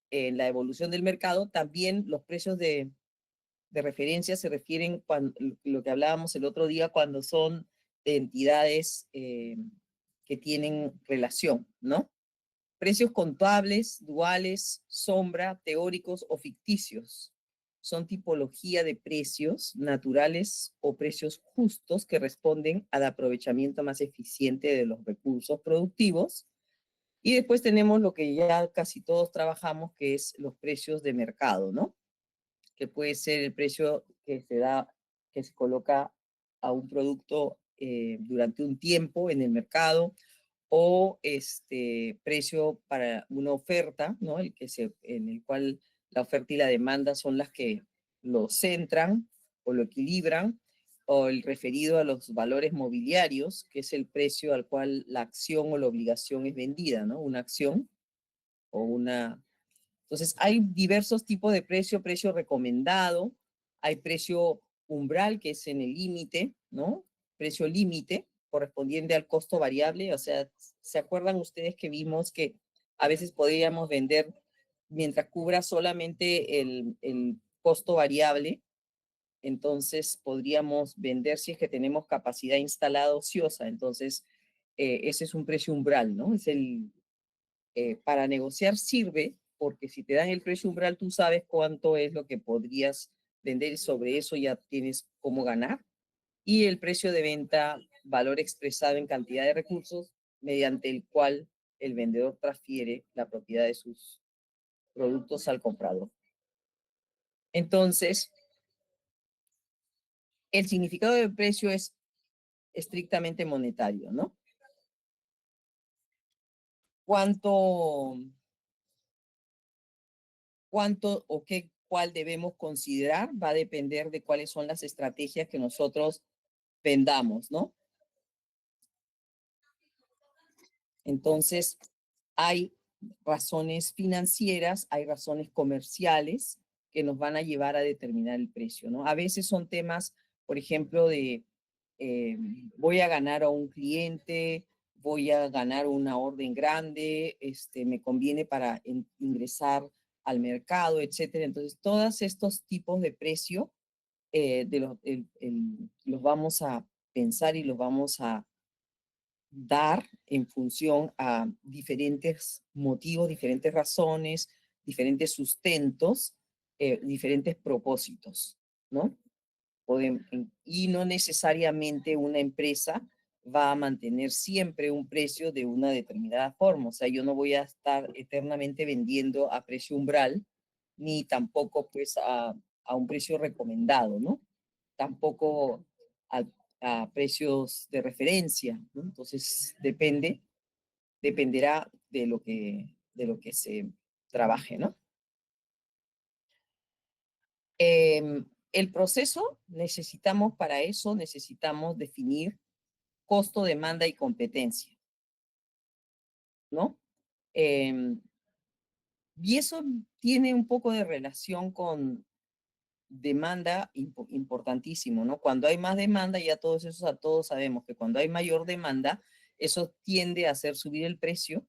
en la evolución del mercado. También los precios de referencia se refieren lo que hablábamos el otro día cuando son de entidades que tienen relación, ¿no? Precios contables, duales, sombra, teóricos o ficticios. Son tipología de precios naturales o precios justos que responden al aprovechamiento más eficiente de los recursos productivos. Y después tenemos lo que ya casi todos trabajamos, que es los precios de mercado, ¿no? Que puede ser el precio que se coloca a un producto durante un tiempo en el mercado, o precio para una oferta, ¿no? En el cual la oferta y la demanda son las que lo centran o lo equilibran, o el referido a los valores mobiliarios, que es el precio al cual la acción o la obligación es vendida, ¿no? Una acción o una... Entonces, hay diversos tipos de precio, precio recomendado, hay precio umbral, que es en el límite, ¿no? Precio límite, correspondiente al costo variable. O sea, ¿se acuerdan ustedes que vimos que a veces podríamos vender mientras cubra solamente el costo variable? Entonces, podríamos vender si es que tenemos capacidad instalada ociosa. Entonces, ese es un precio umbral, ¿no? Es para negociar sirve, porque si te dan el precio umbral, tú sabes cuánto es lo que podrías vender y sobre eso ya tienes cómo ganar. Y el precio de venta, valor expresado en cantidad de recursos, mediante el cual el vendedor transfiere la propiedad de sus productos al comprador. Entonces, el significado del precio es estrictamente monetario, ¿no? ¿Cuánto o cuál debemos considerar? Va a depender de cuáles son las estrategias que nosotros vendamos, ¿no? Entonces, hay razones financieras, hay razones comerciales que nos van a llevar a determinar el precio, ¿no? A veces son temas, por ejemplo, de voy a ganar a un cliente, voy a ganar una orden grande, me conviene para ingresar al mercado, etcétera. Entonces, todos estos tipos de precio los vamos a pensar y los vamos a dar en función a diferentes motivos, diferentes razones, diferentes sustentos, diferentes propósitos, ¿no? Y no necesariamente una empresa va a mantener siempre un precio de una determinada forma. O sea, yo no voy a estar eternamente vendiendo a precio umbral, ni tampoco pues a un precio recomendado, ¿no? Tampoco a precios de referencia, ¿no? Entonces, dependerá de lo que se trabaje, ¿no? El proceso, para eso necesitamos definir costo, demanda y competencia, ¿no? Y eso tiene un poco de relación con demanda importantísimo, ¿no? Cuando hay más demanda, ya todos sabemos que cuando hay mayor demanda, eso tiende a hacer subir el precio.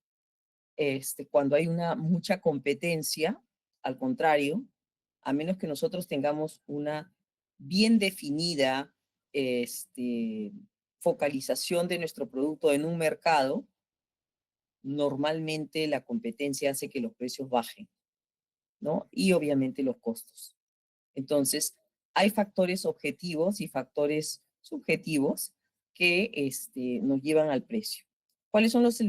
Cuando hay mucha competencia, al contrario, a menos que nosotros tengamos una bien definida focalización de nuestro producto en un mercado, normalmente la competencia hace que los precios bajen, ¿no? Y obviamente los costos. Entonces, hay factores objetivos y factores subjetivos que nos llevan al precio. ¿Cuáles son los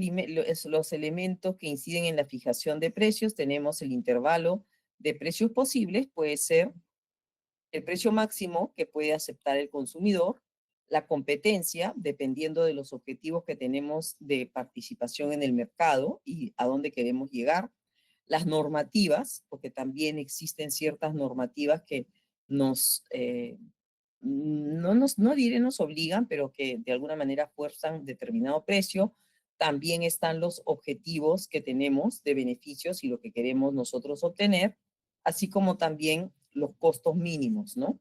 elementos que inciden en la fijación de precios? Tenemos el intervalo de precios posibles, puede ser el precio máximo que puede aceptar el consumidor, la competencia, dependiendo de los objetivos que tenemos de participación en el mercado y a dónde queremos llegar, las normativas, porque también existen ciertas normativas que no diré nos obligan, pero que de alguna manera fuerzan determinado precio. También están los objetivos que tenemos de beneficios y lo que queremos nosotros obtener, así como también los costos mínimos, ¿no?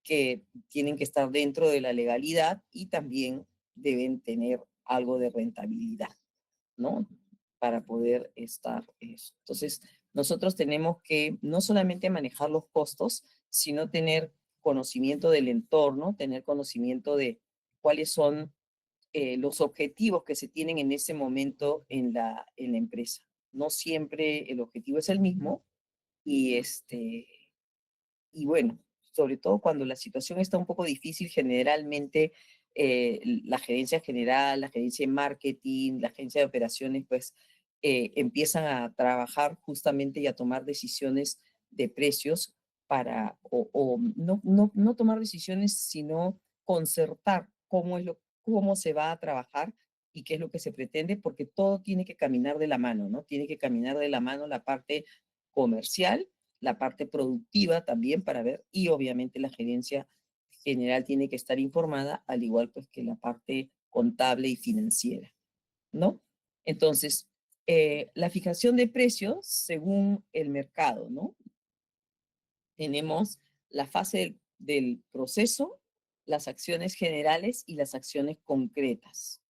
Que tienen que estar dentro de la legalidad y también deben tener algo de rentabilidad, ¿no? Para poder estar eso. Entonces, nosotros tenemos que no solamente manejar los costos, sino tener conocimiento del entorno, tener conocimiento de cuáles son los objetivos que se tienen en ese momento en la empresa. No siempre el objetivo es el mismo y bueno, sobre todo cuando la situación está un poco difícil, generalmente la gerencia general, la gerencia de marketing, la gerencia de operaciones, pues empiezan a trabajar justamente y a tomar decisiones de precios o no tomar decisiones, sino concertar cómo se va a trabajar y qué es lo que se pretende, porque todo tiene que caminar de la mano, ¿no? Tiene que caminar de la mano la parte comercial, la parte productiva también para ver, y obviamente la gerencia general tiene que estar informada, al igual pues que la parte contable y financiera, ¿no? Entonces, La fijación de precios según el mercado, ¿no? Tenemos la fase del proceso, las acciones generales y las acciones concretas.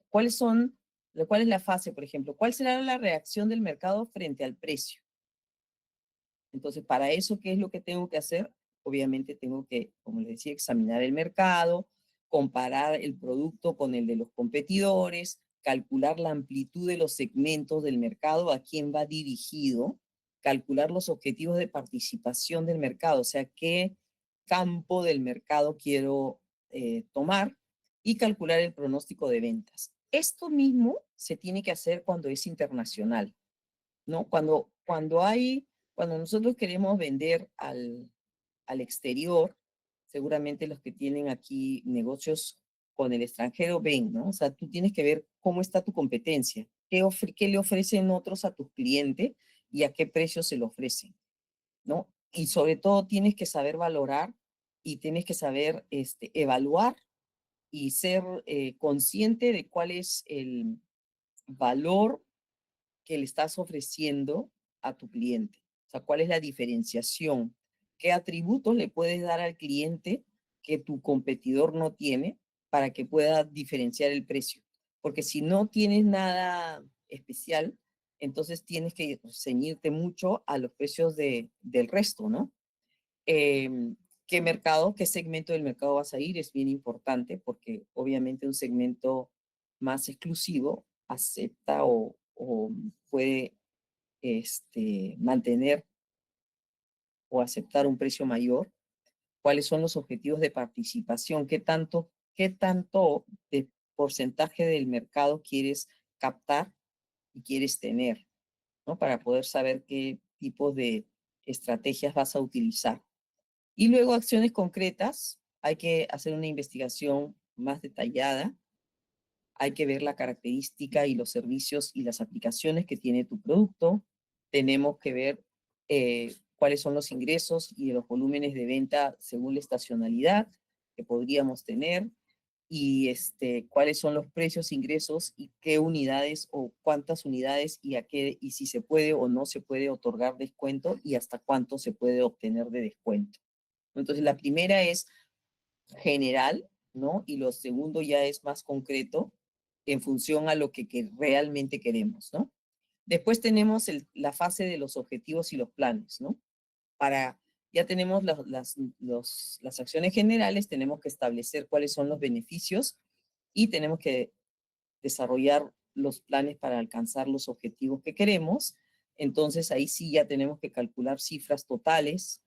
¿Cuál es la fase, por ejemplo? ¿Cuál será la reacción del mercado frente al precio? Entonces, para eso, ¿qué es lo que tengo que hacer? Obviamente tengo que, como les decía, examinar el mercado, comparar el producto con el de los competidores, calcular la amplitud de los segmentos del mercado, a quién va dirigido, calcular los objetivos de participación del mercado, o sea, qué campo del mercado quiero tomar, y calcular el pronóstico de ventas. Esto mismo se tiene que hacer cuando es internacional, ¿no? Cuando nosotros queremos vender al exterior, seguramente los que tienen aquí negocios con el extranjero ven, ¿no? O sea, tú tienes que ver cómo está tu competencia, qué le ofrecen otros a tus clientes y a qué precio se lo ofrecen, ¿no? Y sobre todo tienes que saber valorar y tienes que saber evaluar y ser consciente de cuál es el valor que le estás ofreciendo a tu cliente. O sea, cuál es la diferenciación, qué atributos le puedes dar al cliente que tu competidor no tiene para que pueda diferenciar el precio. Porque si no tienes nada especial, entonces tienes que ceñirte mucho a los precios del resto, ¿no? ¿Qué mercado, qué segmento del mercado vas a ir? Es bien importante porque obviamente un segmento más exclusivo acepta o puede mantener o aceptar un precio mayor. ¿Cuáles son los objetivos de participación? Qué tanto de porcentaje del mercado quieres captar y quieres tener, ¿no? Para poder saber qué tipo de estrategias vas a utilizar. Y luego acciones concretas. Hay que hacer una investigación más detallada. Hay que ver la característica y los servicios y las aplicaciones que tiene tu producto. Tenemos que ver cuáles son los ingresos y los volúmenes de venta según la estacionalidad que podríamos tener y cuáles son los precios, ingresos y qué unidades o cuántas unidades y si se puede o no se puede otorgar descuento y hasta cuánto se puede obtener de descuento. Entonces, la primera es general, ¿no? Y lo segundo ya es más concreto en función a lo que realmente queremos, ¿no? Después tenemos la fase de los objetivos y los planes, ¿no? Ya tenemos las acciones generales, tenemos que establecer cuáles son los beneficios y tenemos que desarrollar los planes para alcanzar los objetivos que queremos. Entonces ahí sí ya tenemos que calcular cifras totales,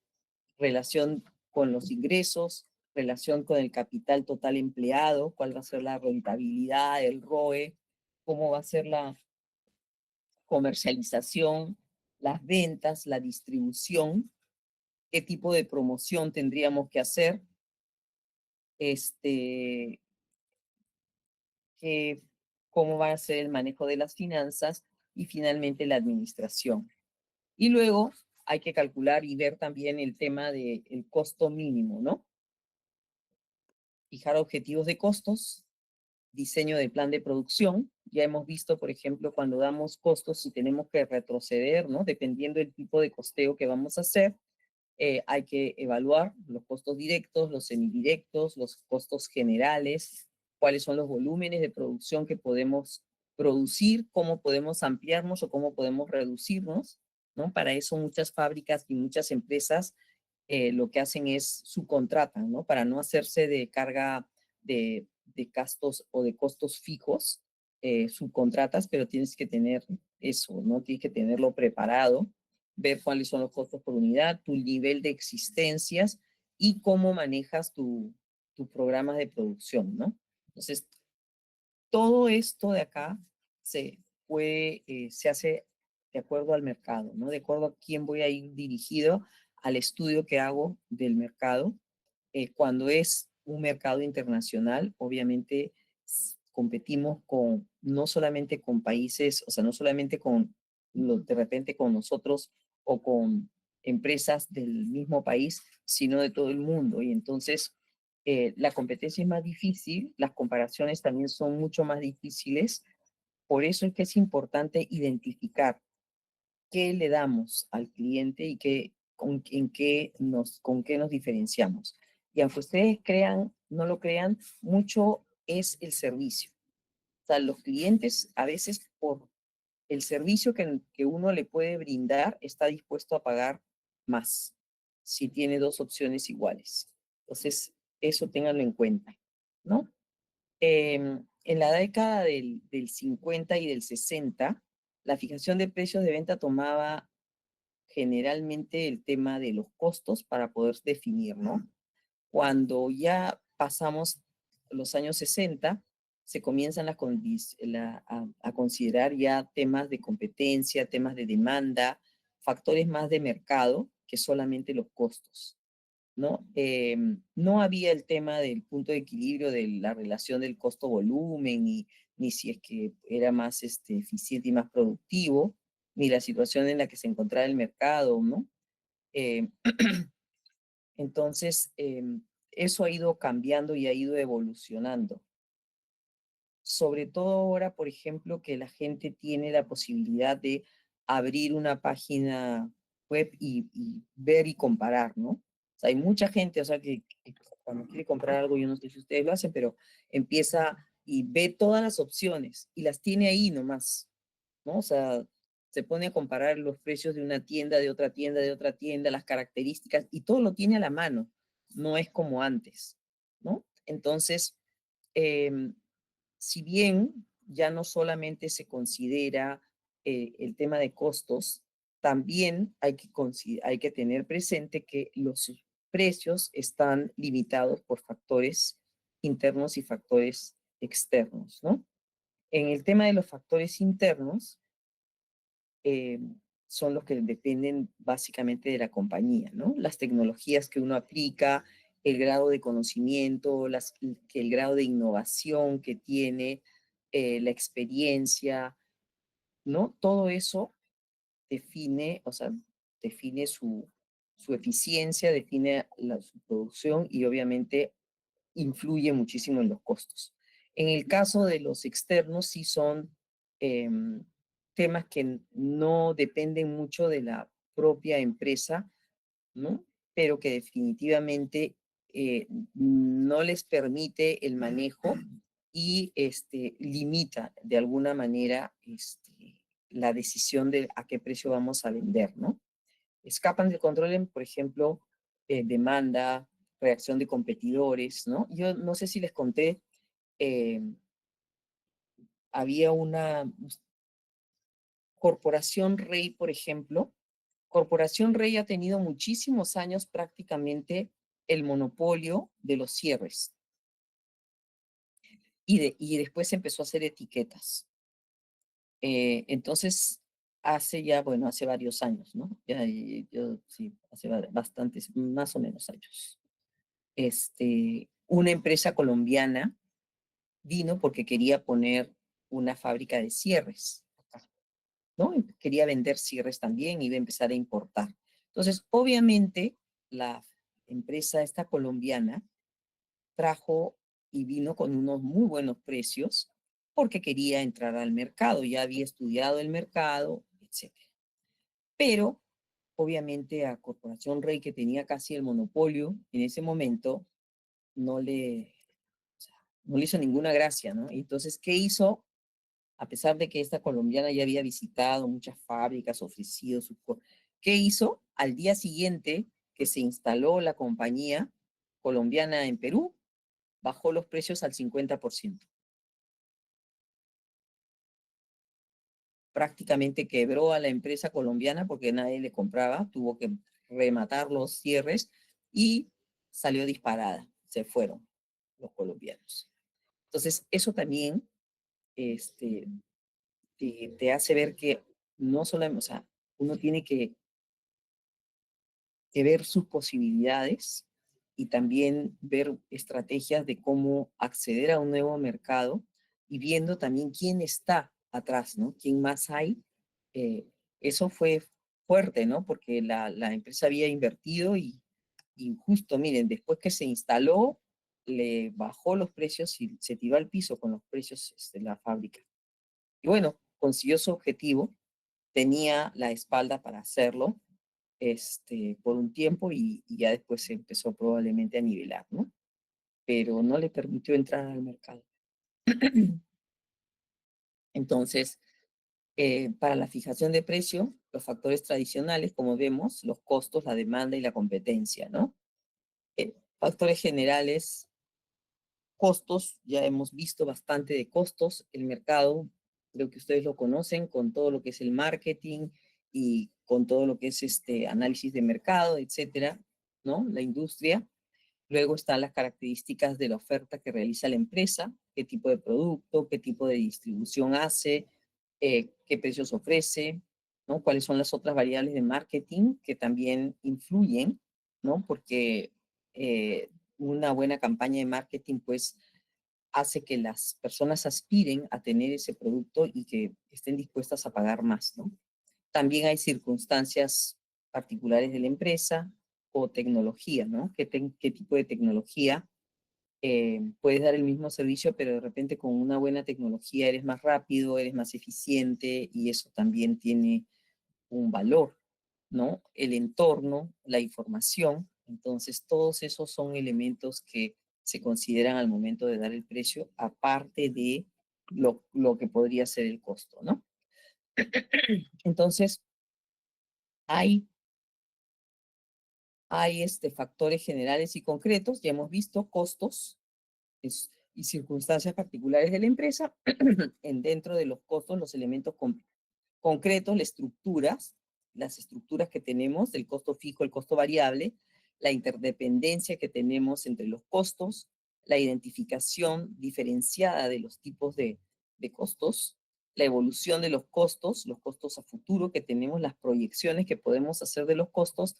relación con los ingresos, relación con el capital total empleado, cuál va a ser la rentabilidad, el ROE, cómo va a ser la comercialización, las ventas, la distribución, qué tipo de promoción tendríamos que hacer, cómo va a ser el manejo de las finanzas y finalmente la administración. Y luego hay que calcular y ver también el tema del costo mínimo, ¿no? Fijar objetivos de costos, diseño de plan de producción. Ya hemos visto, por ejemplo, cuando damos costos y tenemos que retroceder, ¿no? Dependiendo del tipo de costeo que vamos a hacer, hay que evaluar los costos directos, los semidirectos, los costos generales, cuáles son los volúmenes de producción que podemos producir, cómo podemos ampliarnos o cómo podemos reducirnos, ¿no? Para eso muchas fábricas y muchas empresas lo que hacen es subcontratan, ¿no? Para no hacerse de carga de gastos o de costos fijos, subcontratas, pero tienes que tener eso, ¿no? Tienes que tenerlo preparado, ver cuáles son los costos por unidad, tu nivel de existencias y cómo manejas tu programa de producción, ¿no? Entonces, todo esto de acá se hace de acuerdo al mercado, ¿no? De acuerdo a quién voy a ir dirigido, al estudio que hago del mercado. Cuando es un mercado internacional, obviamente competimos no solamente con países, o sea, no solamente de repente con nosotros o con empresas del mismo país, sino de todo el mundo. Y entonces la competencia es más difícil, las comparaciones también son mucho más difíciles por eso es que es importante identificar qué le damos al cliente y con qué nos diferenciamos. Y aunque ustedes crean, no lo crean, mucho es el servicio. O sea, los clientes a veces por el servicio que uno le puede brindar está dispuesto a pagar más si tiene dos opciones iguales. Entonces, eso ténganlo en cuenta, ¿no? En la década del 50 y del 60, la fijación de precios de venta tomaba generalmente el tema de los costos para poder definir, ¿no? Cuando ya pasamos los años 60, se comienzan a considerar ya temas de competencia, temas de demanda, factores más de mercado que solamente los costos, ¿no? No había el tema del punto de equilibrio de la relación del costo-volumen, ni si es que era más eficiente y más productivo, ni la situación en la que se encontraba el mercado, ¿no? Eh, entonces, eso ha ido cambiando y ha ido evolucionando. Sobre todo ahora, por ejemplo, que la gente tiene la posibilidad de abrir una página web y ver y comparar, ¿no? O sea, hay mucha gente, o sea, que cuando quiere comprar algo, yo no sé si ustedes lo hacen, pero empieza y ve todas las opciones y las tiene ahí nomás, ¿no? O sea, se pone a comparar los precios de una tienda, de otra tienda, de otra tienda, las características, y todo lo tiene a la mano. No es como antes, ¿no? Entonces, si bien ya no solamente se considera el tema de costos, también hay que tener presente que los precios están limitados por factores internos y factores externos, ¿no? En el tema de los factores internos, son los que dependen básicamente de la compañía, ¿no? Las tecnologías que uno aplica, el grado de conocimiento, el grado de innovación que tiene, la experiencia, ¿no? Todo eso define, o sea, define su eficiencia, define su producción y obviamente influye muchísimo en los costos. En el caso de los externos, sí son temas que no dependen mucho de la propia empresa, ¿no? Pero que definitivamente no les permite el manejo y limita de alguna manera la decisión de a qué precio vamos a vender, ¿no? Escapan del control en, por ejemplo, demanda, reacción de competidores, ¿no? Yo no sé si les conté, eh, había una Corporación Rey, por ejemplo. Corporación Rey ha tenido muchísimos años prácticamente el monopolio de los cierres. Y después empezó a hacer etiquetas. Entonces, hace ya, bueno, hace varios años, ¿no? Ya, sí, hace bastantes, más o menos años. Una empresa colombiana vino porque quería poner una fábrica de cierres, ¿no? Quería vender cierres también, iba a empezar a importar. Entonces, obviamente, la empresa esta colombiana trajo y vino con unos muy buenos precios porque quería entrar al mercado, ya había estudiado el mercado, etc. Pero, obviamente, a Corporación Rey, que tenía casi el monopolio en ese momento, no le, no le hizo ninguna gracia, ¿no? Entonces, ¿qué hizo? A pesar de que esta colombiana ya había visitado muchas fábricas, ofrecido sus cosas, ¿qué hizo? Al día siguiente que se instaló la compañía colombiana en Perú, bajó los precios al 50%. Prácticamente quebró a la empresa colombiana porque nadie le compraba, tuvo que rematar los cierres y salió disparada, se fueron los colombianos. Entonces, eso también te hace ver que no solamente, o sea, uno tiene que ver sus posibilidades y también ver estrategias de cómo acceder a un nuevo mercado y viendo también quién está atrás, ¿no? ¿Quién más hay? Eso fue fuerte, ¿no? Porque la empresa había invertido y justo, miren, después que se instaló, le bajó los precios y se tiró al piso con los precios de la fábrica. Y bueno, consiguió su objetivo, tenía la espalda para hacerlo por un tiempo y ya después se empezó probablemente a nivelar, ¿no? Pero no le permitió entrar al mercado. Entonces, para la fijación de precio, los factores tradicionales, como vemos, los costos, la demanda y la competencia, ¿no? Factores generales, costos, ya hemos visto bastante de costos, el mercado, creo que ustedes lo conocen, con todo lo que es el marketing y con todo lo que es análisis de mercado, etcétera, ¿no? La industria. Luego están las características de la oferta que realiza la empresa, qué tipo de producto, qué tipo de distribución hace, qué precios ofrece, ¿no? Cuáles son las otras variables de marketing que también influyen, ¿no? Porque una buena campaña de marketing, pues, hace que las personas aspiren a tener ese producto y que estén dispuestas a pagar más, ¿no? También hay circunstancias particulares de la empresa o tecnología, ¿no? ¿Qué tipo de tecnología? Puedes dar el mismo servicio, pero de repente con una buena tecnología eres más rápido, eres más eficiente y eso también tiene un valor, ¿no? El entorno, la información. Entonces, todos esos son elementos que se consideran al momento de dar el precio, aparte de lo que podría ser el costo, ¿no? Entonces, hay factores generales y concretos, ya hemos visto costos y circunstancias particulares de la empresa, dentro de los costos, los elementos concretos, las estructuras que tenemos, el costo fijo, el costo variable, la interdependencia que tenemos entre los costos, la identificación diferenciada de los tipos de costos, la evolución de los costos a futuro que tenemos, las proyecciones que podemos hacer de los costos.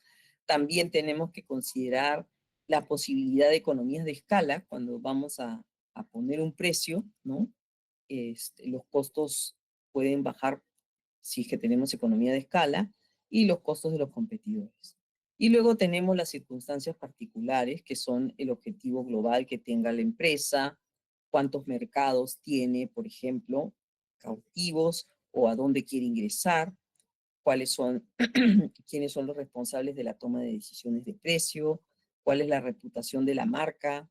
También tenemos que considerar la posibilidad de economías de escala cuando vamos a poner un precio, ¿no? Los costos pueden bajar si es que tenemos economía de escala y los costos de los competidores. Y luego tenemos las circunstancias particulares, que son el objetivo global que tenga la empresa, cuántos mercados tiene, por ejemplo, cautivos o a dónde quiere ingresar, cuáles son, quiénes son los responsables de la toma de decisiones de precio, cuál es la reputación de la marca,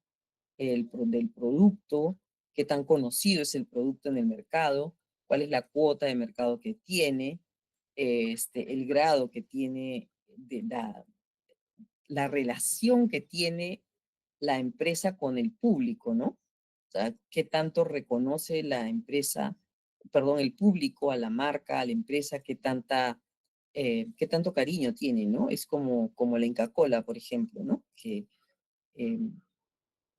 del producto, qué tan conocido es el producto en el mercado, cuál es la cuota de mercado que tiene, el grado que tiene, de la relación que tiene la empresa con el público, ¿no? O sea, qué tanto reconoce la empresa, perdón, el público a la marca, a la empresa, qué tanto cariño tiene, ¿no? Es como la Inca Kola, por ejemplo, ¿no? Que eh,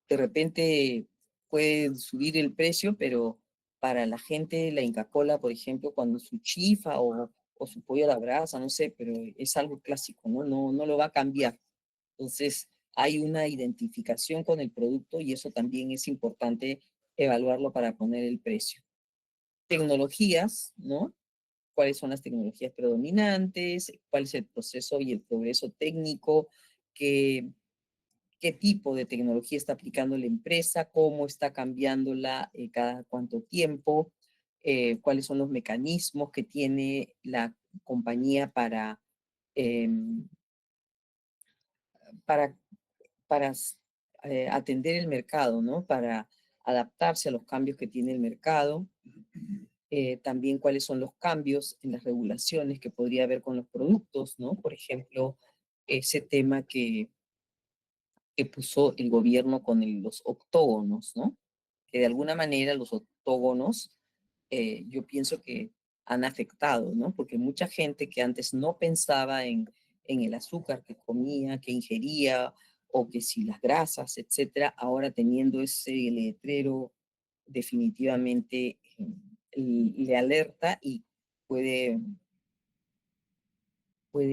de repente puede subir el precio, pero para la gente la Inca Kola, por ejemplo, cuando su chifa o su pollo a la brasa, no sé, pero es algo clásico, ¿no? No lo va a cambiar. Entonces, hay una identificación con el producto y eso también es importante evaluarlo para poner el precio. Tecnologías, ¿no? ¿Cuáles son las tecnologías predominantes? ¿Cuál es el proceso y el progreso técnico? ¿Qué tipo de tecnología está aplicando la empresa? ¿Cómo está cambiándola cada cuánto tiempo? ¿Cuáles son los mecanismos que tiene la compañía em, para atender el mercado, ¿no? Para adaptarse a los cambios que tiene el mercado. También cuáles son los cambios en las regulaciones que podría haber con los productos, ¿no? Por ejemplo, ese tema que puso el gobierno con los octógonos, ¿no? Que de alguna manera los octógonos, yo pienso que han afectado, ¿no? Porque mucha gente que antes no pensaba en el azúcar que comía, que ingería, o que si las grasas, etcétera, ahora teniendo ese letrero definitivamente le alerta y puede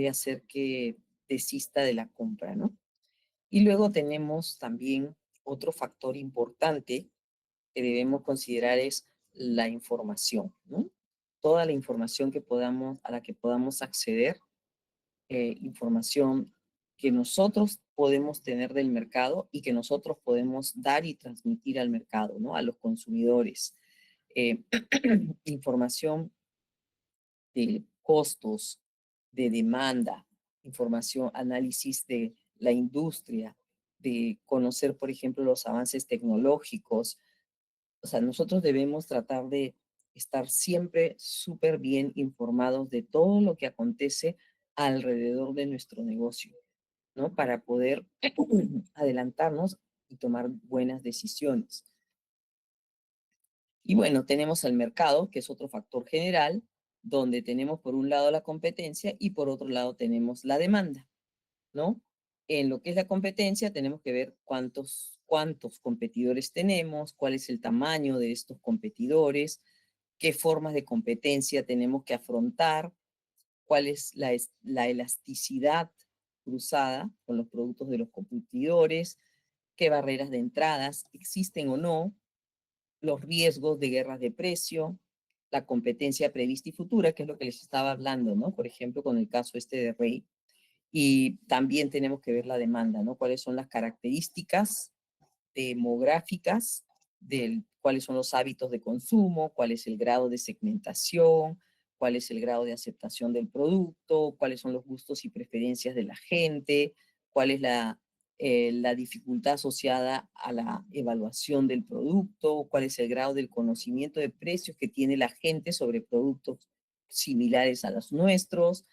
hacer que desista de la compra, ¿no? Y luego tenemos también otro factor importante que debemos considerar es la información, ¿no? Toda la información a la que podamos acceder, información que nosotros podemos tener del mercado y que nosotros podemos dar y transmitir al mercado, ¿no? A los consumidores. información de costos, de demanda, información, análisis de la industria, de conocer, por ejemplo, los avances tecnológicos. O sea, nosotros debemos tratar de estar siempre súper bien informados de todo lo que acontece alrededor de nuestro negocio, ¿no? Para poder adelantarnos y tomar buenas decisiones. Y bueno, tenemos el mercado, que es otro factor general, donde tenemos por un lado la competencia y por otro lado tenemos la demanda, ¿no? En lo que es la competencia tenemos que ver cuántos competidores tenemos, cuál es el tamaño de estos competidores, qué formas de competencia tenemos que afrontar, cuál es la elasticidad cruzada con los productos de los competidores, qué barreras de entradas existen o no, los riesgos de guerras de precio, la competencia prevista y futura, que es lo que les estaba hablando, ¿no? Por ejemplo, con el caso este de Rey. Y también tenemos que ver la demanda, ¿no? Cuáles son las características demográficas, cuáles son los hábitos de consumo, cuál es el grado de segmentación, cuál es el grado de aceptación del producto, cuáles son los gustos y preferencias de la gente, cuál es la dificultad asociada a la evaluación del producto, cuál es el grado del conocimiento de precios que tiene la gente sobre productos similares a los nuestros,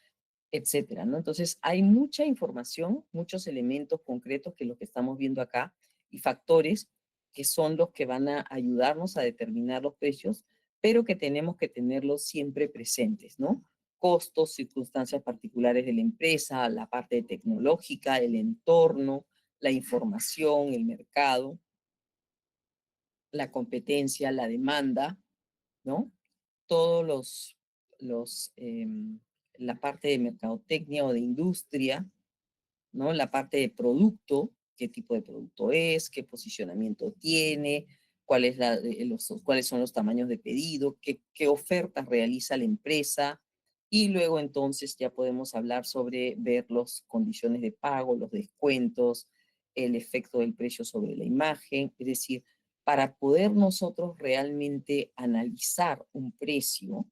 etcétera, ¿no? Entonces, hay mucha información, muchos elementos concretos que lo que estamos viendo acá y factores que son los que van a ayudarnos a determinar los precios, pero que tenemos que tenerlos siempre presentes, ¿no? Costos, circunstancias particulares de la empresa, la parte tecnológica, el entorno, la información, el mercado, la competencia, la demanda, ¿no? Todos la parte de mercadotecnia o de industria, ¿no? La parte de producto, qué tipo de producto es, qué posicionamiento tiene, cuáles son los tamaños de pedido, qué ofertas realiza la empresa, y luego entonces ya podemos hablar sobre ver las condiciones de pago, los descuentos, el efecto del precio sobre la imagen, es decir, para poder nosotros realmente analizar un precio,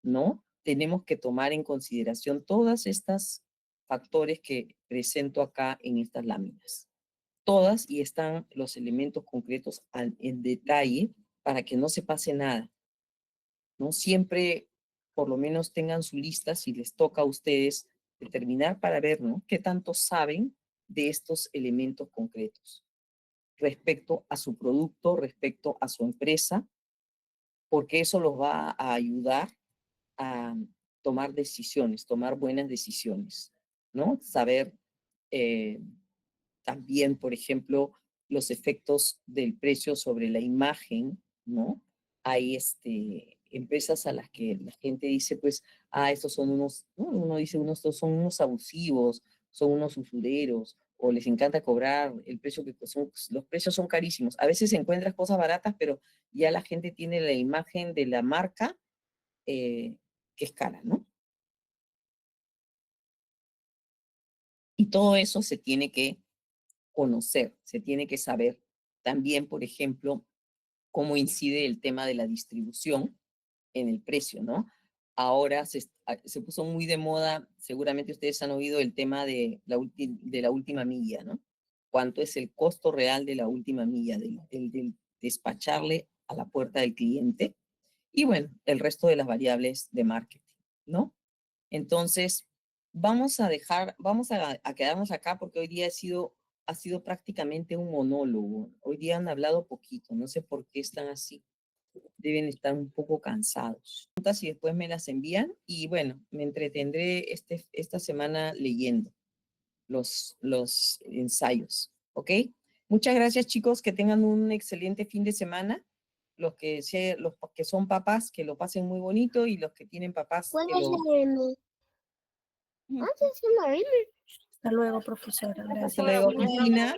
¿no? Tenemos que tomar en consideración todas estas factores que presento acá en estas láminas. Todas, y están los elementos concretos en detalle para que no se pase nada, ¿no? Siempre, por lo menos tengan su lista si les toca a ustedes determinar para ver, ¿no? ¿Qué tanto saben de estos elementos concretos respecto a su producto, respecto a su empresa? Porque eso los va a ayudar a tomar decisiones, tomar buenas decisiones, ¿no? Saber también, por ejemplo, los efectos del precio sobre la imagen, ¿no? Hay empresas a las que la gente dice, pues, estos son unos, ¿no? Uno dice, estos son unos abusivos, son unos usureros, o les encanta cobrar el precio que son, los precios son carísimos. A veces encuentras cosas baratas, pero ya la gente tiene la imagen de la marca que es cara, ¿no? Y todo eso se tiene que conocer, se tiene que saber. También, por ejemplo, cómo incide el tema de la distribución en el precio, ¿no? Ahora se puso muy de moda, seguramente ustedes han oído el tema de la última milla, ¿no? ¿Cuánto es el costo real de la última milla, del despacharle a la puerta del cliente? Y bueno, el resto de las variables de marketing, ¿no? Entonces, vamos a quedarnos acá porque hoy día ha sido prácticamente un monólogo. Hoy día han hablado poquito, no sé por qué están así. Deben estar un poco cansados. Y después me las envían y bueno, me entretendré esta semana leyendo los ensayos, ¿ok? Muchas gracias, chicos, que tengan un excelente fin de semana. Los que son papás, que lo pasen muy bonito, y los que tienen papás, que lo... Ujú. Hasta luego, profesora. Gracias. Hasta luego, Cristina.